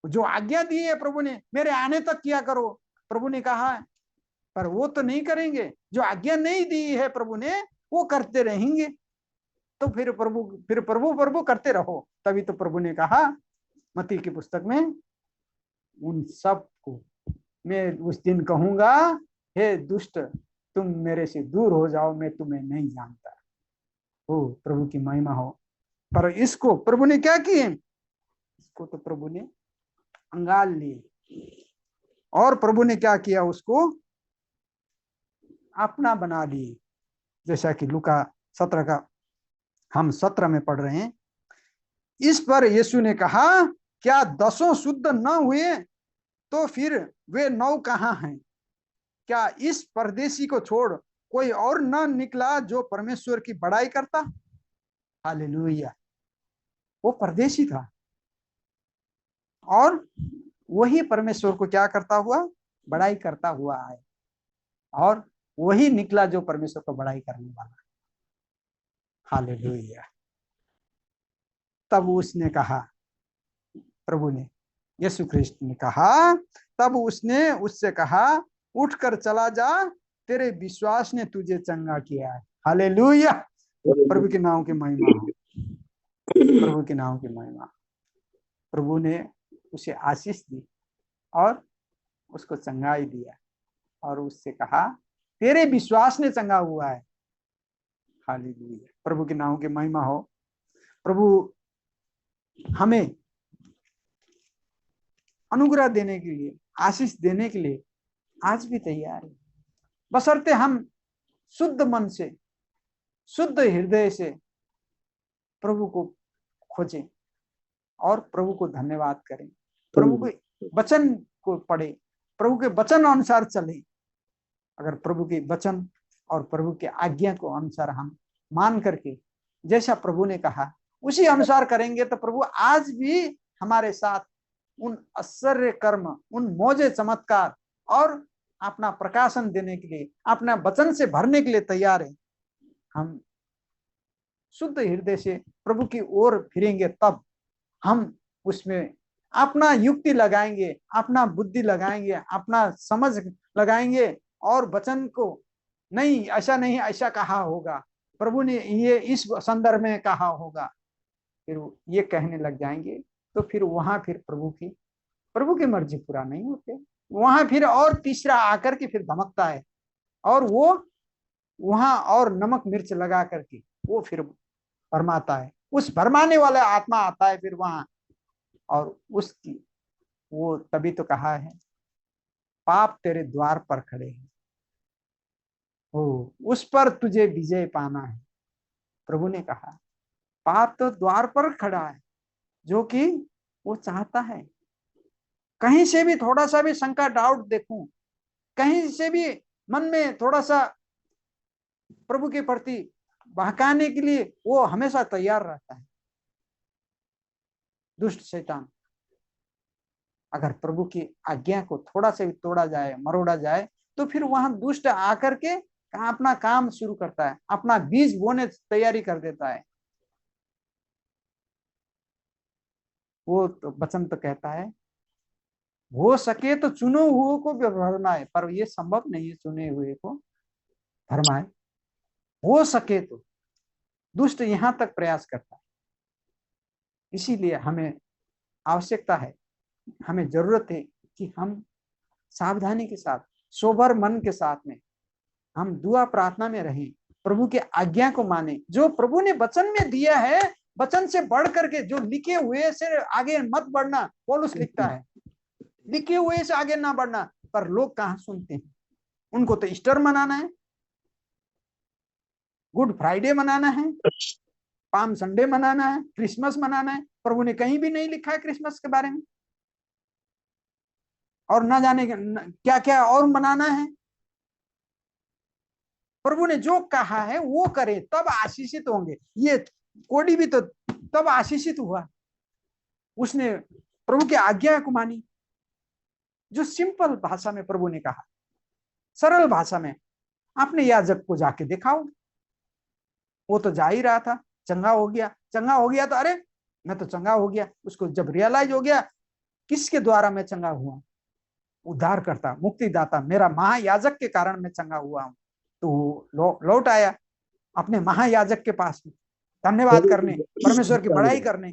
जो आज्ञा दी है प्रभु ने, मेरे आने तक किया करो प्रभु ने कहा है, पर वो तो नहीं करेंगे। जो आज्ञा नहीं दी है प्रभु ने वो करते रहेंगे। तो फिर प्रभु करते रहो। तभी तो प्रभु ने कहा मत्ती की पुस्तक में, उन सब को मैं उस दिन कहूंगा, हे दुष्ट तुम मेरे से दूर हो जाओ, मैं तुम्हें नहीं जानता। हो प्रभु की महिमा हो। पर इसको प्रभु ने क्या किए? इसको तो प्रभु ने अंगाल लिए और प्रभु ने क्या किया? उसको अपना बना लिए। जैसा कि लूका 17 का हम 17 में पढ़ रहे हैं। इस पर यीशु ने कहा, क्या 10 शुद्ध न हुए तो फिर वे 9 कहाँ हैं? क्या इस परदेशी को छोड़ कोई और न निकला जो परमेश्वर की बड़ाई करता? हालेलुया। वो परदेशी था और वही परमेश्वर को क्या करता हुआ? बड़ाई करता हुआ आए, और वही निकला जो परमेश्वर को बड़ाई करने वाला। हालेलुया। तब उसने कहा, प्रभु ने, यीशु ख्रिस्ट ने कहा, तब उसने उससे कहा, उठकर चला जा, तेरे विश्वास ने तुझे चंगा किया है। हालेलुया। प्रभु के नाम की महिमा हो। प्रभु के नाम की महिमा। प्रभु ने उसे आशीष दी और उसको चंगाई दिया और उससे कहा, तेरे विश्वास ने चंगा हुआ है। हालेलुया। प्रभु के नाम की महिमा हो। प्रभु हमें अनुग्रह देने के लिए, आशीष देने के लिए आज भी तैयार है, बशर्ते हम शुद्ध मन से, शुद्ध हृदय से प्रभु को खोजें और प्रभु को धन्यवाद करें, प्रभु के वचन को पढ़े, प्रभु के वचन अनुसार चले। अगर प्रभु के वचन और प्रभु के आज्ञा को अनुसार हम मान करके जैसा प्रभु ने कहा उसी अनुसार करेंगे, तो प्रभु आज भी हमारे साथ उन आश्चर्य कर्म, उन मौजे चमत्कार और अपना प्रकाशन देने के लिए, अपना वचन से भरने के लिए तैयार है। हम शुद्ध हृदय से प्रभु की ओर फिरेंगे, तब हम उसमें अपना युक्ति लगाएंगे, अपना बुद्धि लगाएंगे, अपना समझ लगाएंगे और वचन को नहीं, ऐसा नहीं, ऐसा कहा होगा, प्रभु ने ये इस संदर्भ में कहा होगा, फिर ये कहने लग जाएंगे। तो फिर वहां फिर प्रभु की मर्जी पूरा नहीं होते। वहां फिर और तीसरा आकर के फिर धमकता है और वो वहां और नमक मिर्च लगा करके वो फिर भरमाता है। उस भरमाने वाला आत्मा आता है फिर वहां, और उसकी वो तभी तो कहा है, पाप तेरे द्वार पर खड़े हैं, हो उस पर तुझे विजय पाना है। प्रभु ने कहा पाप तो द्वार पर खड़ा है, जो कि वो चाहता है कहीं से भी थोड़ा सा भी शंका, डाउट देखूं, कहीं से भी मन में थोड़ा सा प्रभु के प्रति बहकाने के लिए वो हमेशा तैयार रहता है। दुष्ट शैतान। अगर प्रभु की आज्ञा को थोड़ा सा भी तोड़ा जाए, मरोड़ा जाए, तो फिर वहां दुष्ट आकर के अपना काम शुरू करता है, अपना बीज बोने तैयारी कर देता है। वो तो वचन तो कहता है हो सके तो चुने हुए को भरमाए, पर ये संभव नहीं है चुने हुए को भरमाए। हो सके तो दुष्ट यहां तक प्रयास करता है। इसीलिए हमें आवश्यकता है, हमें जरूरत है कि हम सावधानी के साथ, सोबर मन के साथ में हम दुआ प्रार्थना में रहें, प्रभु के आज्ञा को माने। जो प्रभु ने वचन में दिया है, वचन से बढ़ करके जो लिखे हुए से आगे मत बढ़ना। पौलुस लिखता है लिखे हुए से आगे ना बढ़ना, पर लोग कहां सुनते हैं। उनको तो ईस्टर मनाना है, गुड फ्राइडे मनाना है, पाम संडे मनाना है, क्रिसमस मनाना है। प्रभु ने कहीं भी नहीं लिखा है क्रिसमस के बारे में, और ना जाने क्या क्या और मनाना है। प्रभु ने जो कहा है वो करे, तब आशीषित होंगे। ये कोड़ी भी तो तब आशीषित हुआ, उसने प्रभु की आज्ञा को मानी। जो सिंपल भाषा में प्रभु ने कहा, सरल भाषा में, आपने याजक को जाके दिखाओ। वो तो जा ही रहा था, चंगा हो गया। चंगा हो गया तो अरे मैं तो चंगा हो गया। उसको जब रियलाइज हो गया किसके द्वारा मैं चंगा हुआ, उद्धारकर्ता मुक्तिदाता मेरा महायाजक के कारण मैं चंगा हुआ हूं, तो लौट आया अपने महायाजक के पास में धन्यवाद करने, परमेश्वर की बड़ाई करने।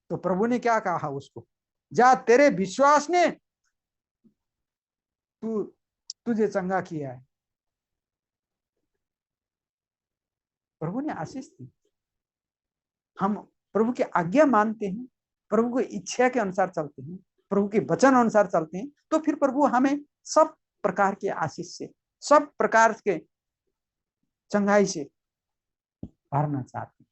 तो प्रभु ने क्या कहा उसको, जा तेरे विश्वास ने तुझे चंगा किया है। प्रभु ने आशीष दी। हम प्रभु की आज्ञा मानते हैं, प्रभु की इच्छा के अनुसार चलते हैं, प्रभु के वचन अनुसार चलते हैं, तो फिर प्रभु हमें सब प्रकार के आशीष से, सब प्रकार के चंगाई से भरना चाहते हैं।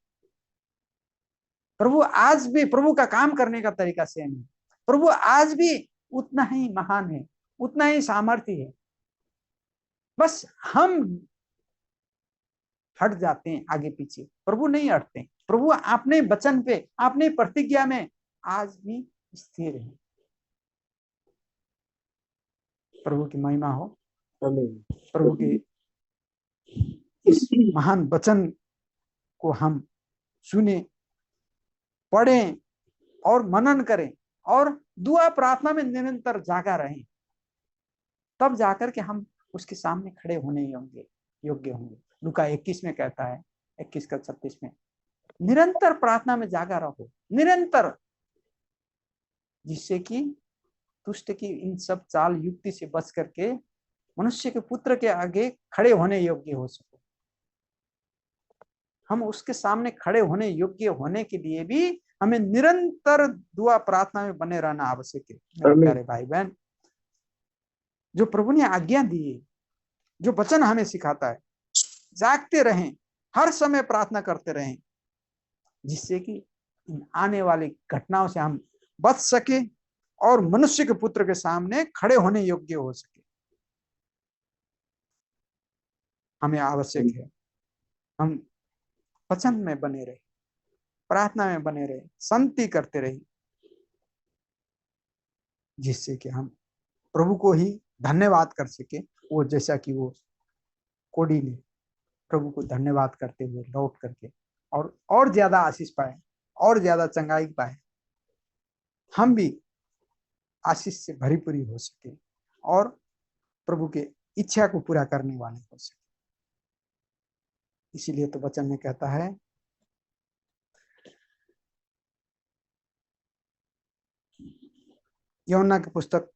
प्रभु आज भी, प्रभु का काम करने का तरीका सेम है। प्रभु आज भी उतना ही महान है, उतना ही सामर्थ्य है। बस हम हट जाते हैं आगे पीछे, प्रभु नहीं हटते। प्रभु अपने वचन पे, अपनी प्रतिज्ञा में आज भी स्थिर है। प्रभु की महिमा हो। प्रभु के इस महान वचन को हम सुने, पढ़ें और मनन करें, और दुआ प्रार्थना में निरंतर जागा रहें, तब जाकर के हम उसके सामने खड़े होने योग्य होंगे। लूका 21 में कहता है, 21 का 36 में, निरंतर प्रार्थना में जागा रहो, निरंतर, जिससे कि दुष्ट की इन सब चाल युक्ति से बच करके मनुष्य के पुत्र के आगे खड़े होने योग्य हो सको। हम उसके सामने खड़े होने योग्य होने के लिए भी हमें निरंतर दुआ प्रार्थना में बने रहना आवश्यक है। मेरे प्यारे भाई बहन, जो प्रभु ने आज्ञा दी है, जो वचन हमें सिखाता है, जागते रहें, हर समय प्रार्थना करते रहें, जिससे कि इन आने वाली घटनाओं से हम बच सके और मनुष्य के पुत्र के सामने खड़े होने योग्य हो सके। हमें आवश्यक है हम वचन में बने रहे, प्रार्थना में बने रहे, संति करते रहे, जिससे कि हम प्रभु को ही धन्यवाद कर सके। वो जैसा कि वो कोड़ी ने प्रभु को धन्यवाद करते हुए लौट करके और ज्यादा आशीष पाए, और ज्यादा चंगाई पाए, हम भी आशीष से भरीपूरी हो सके और प्रभु के इच्छा को पूरा करने वाले हो सके। इसीलिए तो वचन में कहता है, यूहन्ना की पुस्तक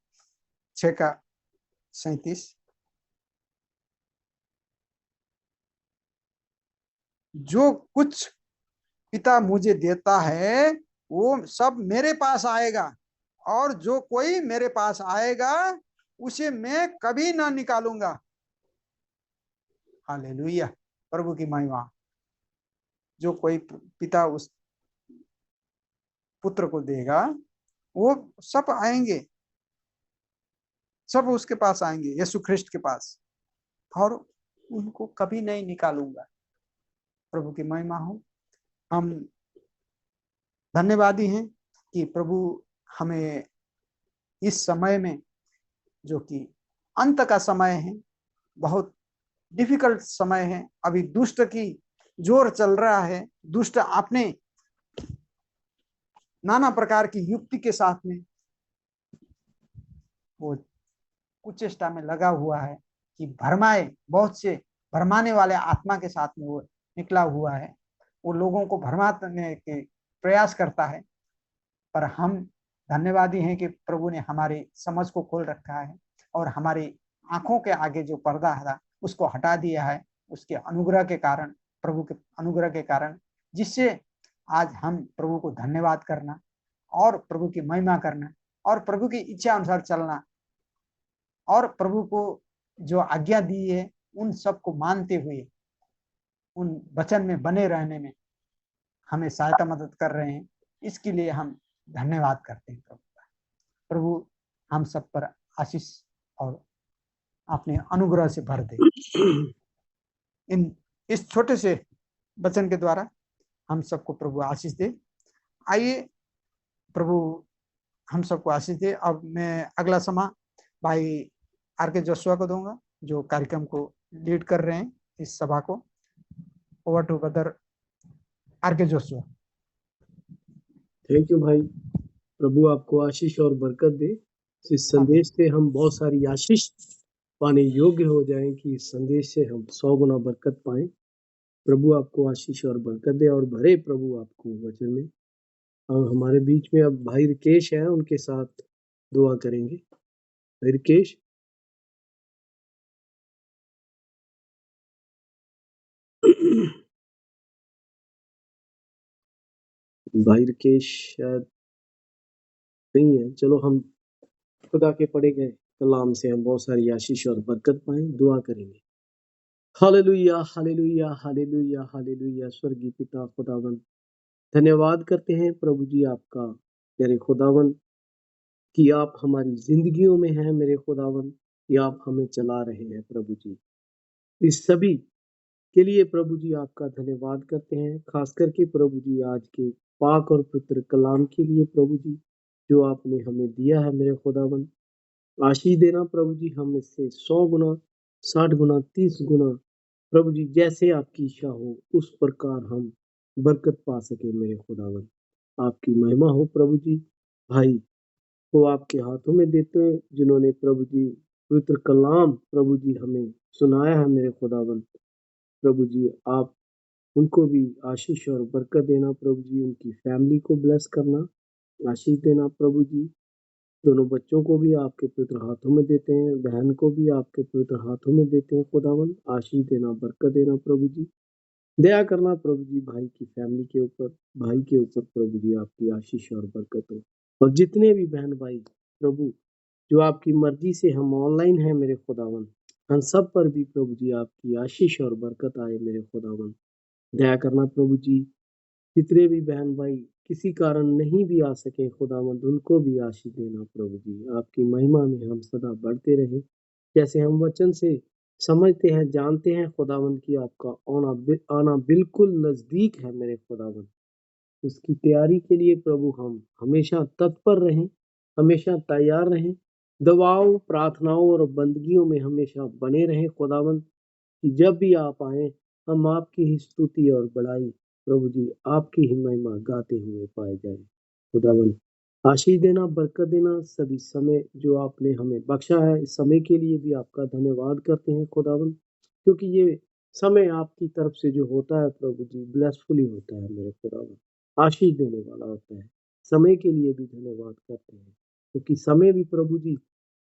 6:37, जो कुछ पिता मुझे देता है वो सब मेरे पास आएगा, और जो कोई मेरे पास आएगा उसे मैं कभी ना निकालूंगा। हालेलुया, प्रभु की महिमा। जो कोई पिता उस पुत्र को देगा वो सब आएंगे, सब उसके पास आएंगे, यीशु ख्रिस्ट के पास, और उनको कभी नहीं निकालूंगा। प्रभु की महिमा हो। हम धन्यवादी हैं कि प्रभु हमें इस समय में, जो कि अंत का समय है, बहुत डिफिकल्ट समय है, अभी दुष्ट की जोर चल रहा है, दुष्ट अपने नाना प्रकार की युक्ति के साथ में वो कुचेष्टा में लगा हुआ है कि भरमाए, बहुत से भरमाने वाले आत्मा के साथ में वो निकला हुआ है, वो लोगों को भरमाने के प्रयास करता है। पर हम धन्यवादी हैं कि प्रभु ने हमारी समझ को खोल रखा है और हमारी आंखों के आगे जो पर्दा था उसको हटा दिया है, उसके अनुग्रह के कारण, प्रभु के अनुग्रह के कारण, जिससे आज हम प्रभु को धन्यवाद करना और प्रभु की महिमा करना और प्रभु की इच्छा अनुसार चलना और प्रभु को जो आज्ञा दी है उन सबको मानते हुए उन वचन में बने रहने में हमें सहायता मदद कर रहे हैं। इसके लिए हम धन्यवाद करते हैं प्रभु का। प्रभु हम सब पर आशीष और अपने अनुग्रह से भर दे। इस छोटे से वचन के द्वारा हम सबको प्रभु आशीष दे। आइए प्रभु हम सबको आशीष दे। अब मैं अगला समय भाई आर.के. जोशुआ को दूंगा, जो कार्यक्रम को लीड कर रहे हैं इस सभा को। Over to brother R K. Joshua. Thank you भाई। प्रभु आपको आशीष और बरकत दे। इस संदेश से हम बहुत सारी आशीष पाने योग्य हो जाएं कि इस संदेश से हम 100 गुना बरकत पाएं। प्रभु आपको आशीष और बरकत दे और भरे प्रभु आपको वचन में। और हमारे बीच में अब भाई रिकेश है, उनके साथ दुआ करेंगे। भाई रिकेश। भाई रिकेश शायद नहीं है। चलो हम खुदा के पढ़े गए कलाम से हम बहुत सारी आशीष और बरकत पाएं। दुआ करेंगे। Hallelujah hallelujah hallelujah hallelujah. स्वर्गीय पिता खुदावन, धन्यवाद करते हैं प्रभु जी आपका मेरे खुदावन कि आप हमारी जिंदगियों में हैं मेरे खुदावन, कि आप हमें चला रहे हैं प्रभु जी। इस सभी के लिए प्रभु जी आपका धन्यवाद करते हैं, खास करके प्रभु जी आज के पाक और पवित्र कलाम के लिए प्रभु जी जो आपने हमें दिया है मेरे खुदावन। आशीष देना प्रभु जी, हम इससे 100 गुना 60 गुना 30 गुना प्रभु जी जैसे आपकी इच्छा हो उस प्रकार हम बरकत पा सके मेरे खुदावन। आपकी महिमा हो प्रभु जी। भाई को आपके हाथों में देते हैं जिन्होंने प्रभु जी पवित्र कलाम प्रभु जी हमें सुनाया है मेरे खुदावन। प्रभु जी आप उनको भी आशीष और बरकत देना प्रभु जी, उनकी फैमिली को ब्लेस करना, आशीष देना प्रभु जी। दोनों बच्चों को भी आपके पवित्र हाथों में देते हैं, बहन को भी आपके पवित्र हाथों में देते हैं खुदावन। आशीष देना, बरकत देना प्रभु जी। दया करना प्रभु जी भाई की फैमिली के ऊपर, भाई के ऊपर प्रभु जी आपकी आशीष और बरकत हो। और जितने भी बहन भाई प्रभु जो आपकी मर्जी से हम ऑनलाइन हैं मेरे खुदावन, हम सब पर भी प्रभु जी आपकी आशीष और बरकत आए मेरे खुदावन। दया करना प्रभु जी, जितने भी बहन भाई किसी कारण नहीं भी आ सके खुदावंद, उनको भी आशीष देना प्रभु जी। आपकी महिमा में हम सदा बढ़ते रहे, जैसे हम वचन से समझते हैं, जानते हैं खुदावंद की आपका आना बिल्कुल नजदीक है मेरे खुदावंद। उसकी तैयारी के लिए प्रभु हम हमेशा तत्पर रहें, हमेशा तैयार रहें, दवाओं प्रार्थनाओं और बंदगियों में हमेशा बने रहें खुदावंद, कि जब भी आप आए हम आपकी ही स्तुति और बड़ाई प्रभु जी आपकी ही महिमा गाते हुए पाए जाए। खुदावन आशीष देना, बरकत देना, सभी समय जो आपने हमें बख्शा है इस समय के लिए भी आपका धन्यवाद करते हैं खुदावन, क्योंकि ये समय आपकी तरफ से जो होता है प्रभु जी ब्लेसफुली होता है मेरे खुदावन, आशीष देने वाला होता है। समय के लिए भी धन्यवाद करते हैं, क्योंकि समय भी प्रभु जी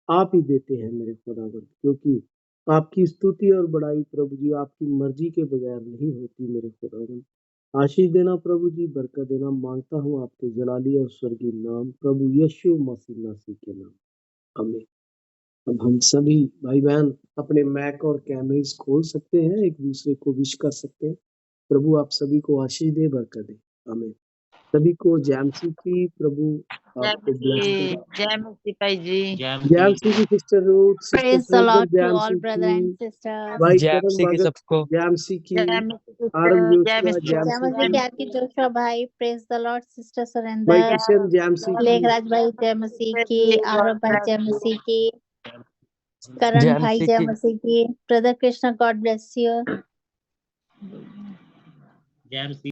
आप ही देते हैं मेरे खुदावन, क्योंकि आपकी स्तुति और बड़ाई प्रभु जी आपकी मर्जी के बगैर नहीं होती मेरे खुदावन। आशीष देना प्रभु जी, बरकत देना मांगता हूँ आपके जलाली और स्वर्गीय नाम प्रभु यीशु मसीह नासी के नाम, आमीन। अब हम सभी भाई बहन अपने मैक और कैमरेज खोल सकते हैं, एक दूसरे को विश कर सकते हैं। प्रभु आप सभी को आशीष दे, बरकत दे, आमीन। सभी को जैमसी की प्रभु जय आपको ब्लेस करे। जय मसीह भाई जी। जैमसी की sister Ruth, sister Praise the Faizal Lord to all Jemsy brother की, and sisters. भाई जय करण मसीह की भगत सबको। जैमसी की, जय मसीह आरम सिस्टर, जय जोशुआ मसीह, जैमसी जय मसीह की, के आरती जोशुआ भाई, प्रेज द लॉर्ड सिस्टर भाई सरेंदर, किशन जैमसी की, लेखराज भाई जय मसीह की, आरव भाई जय मसीह की, करण जय भाई मसीह जय की। मसीह की, brother Krishna God bless you.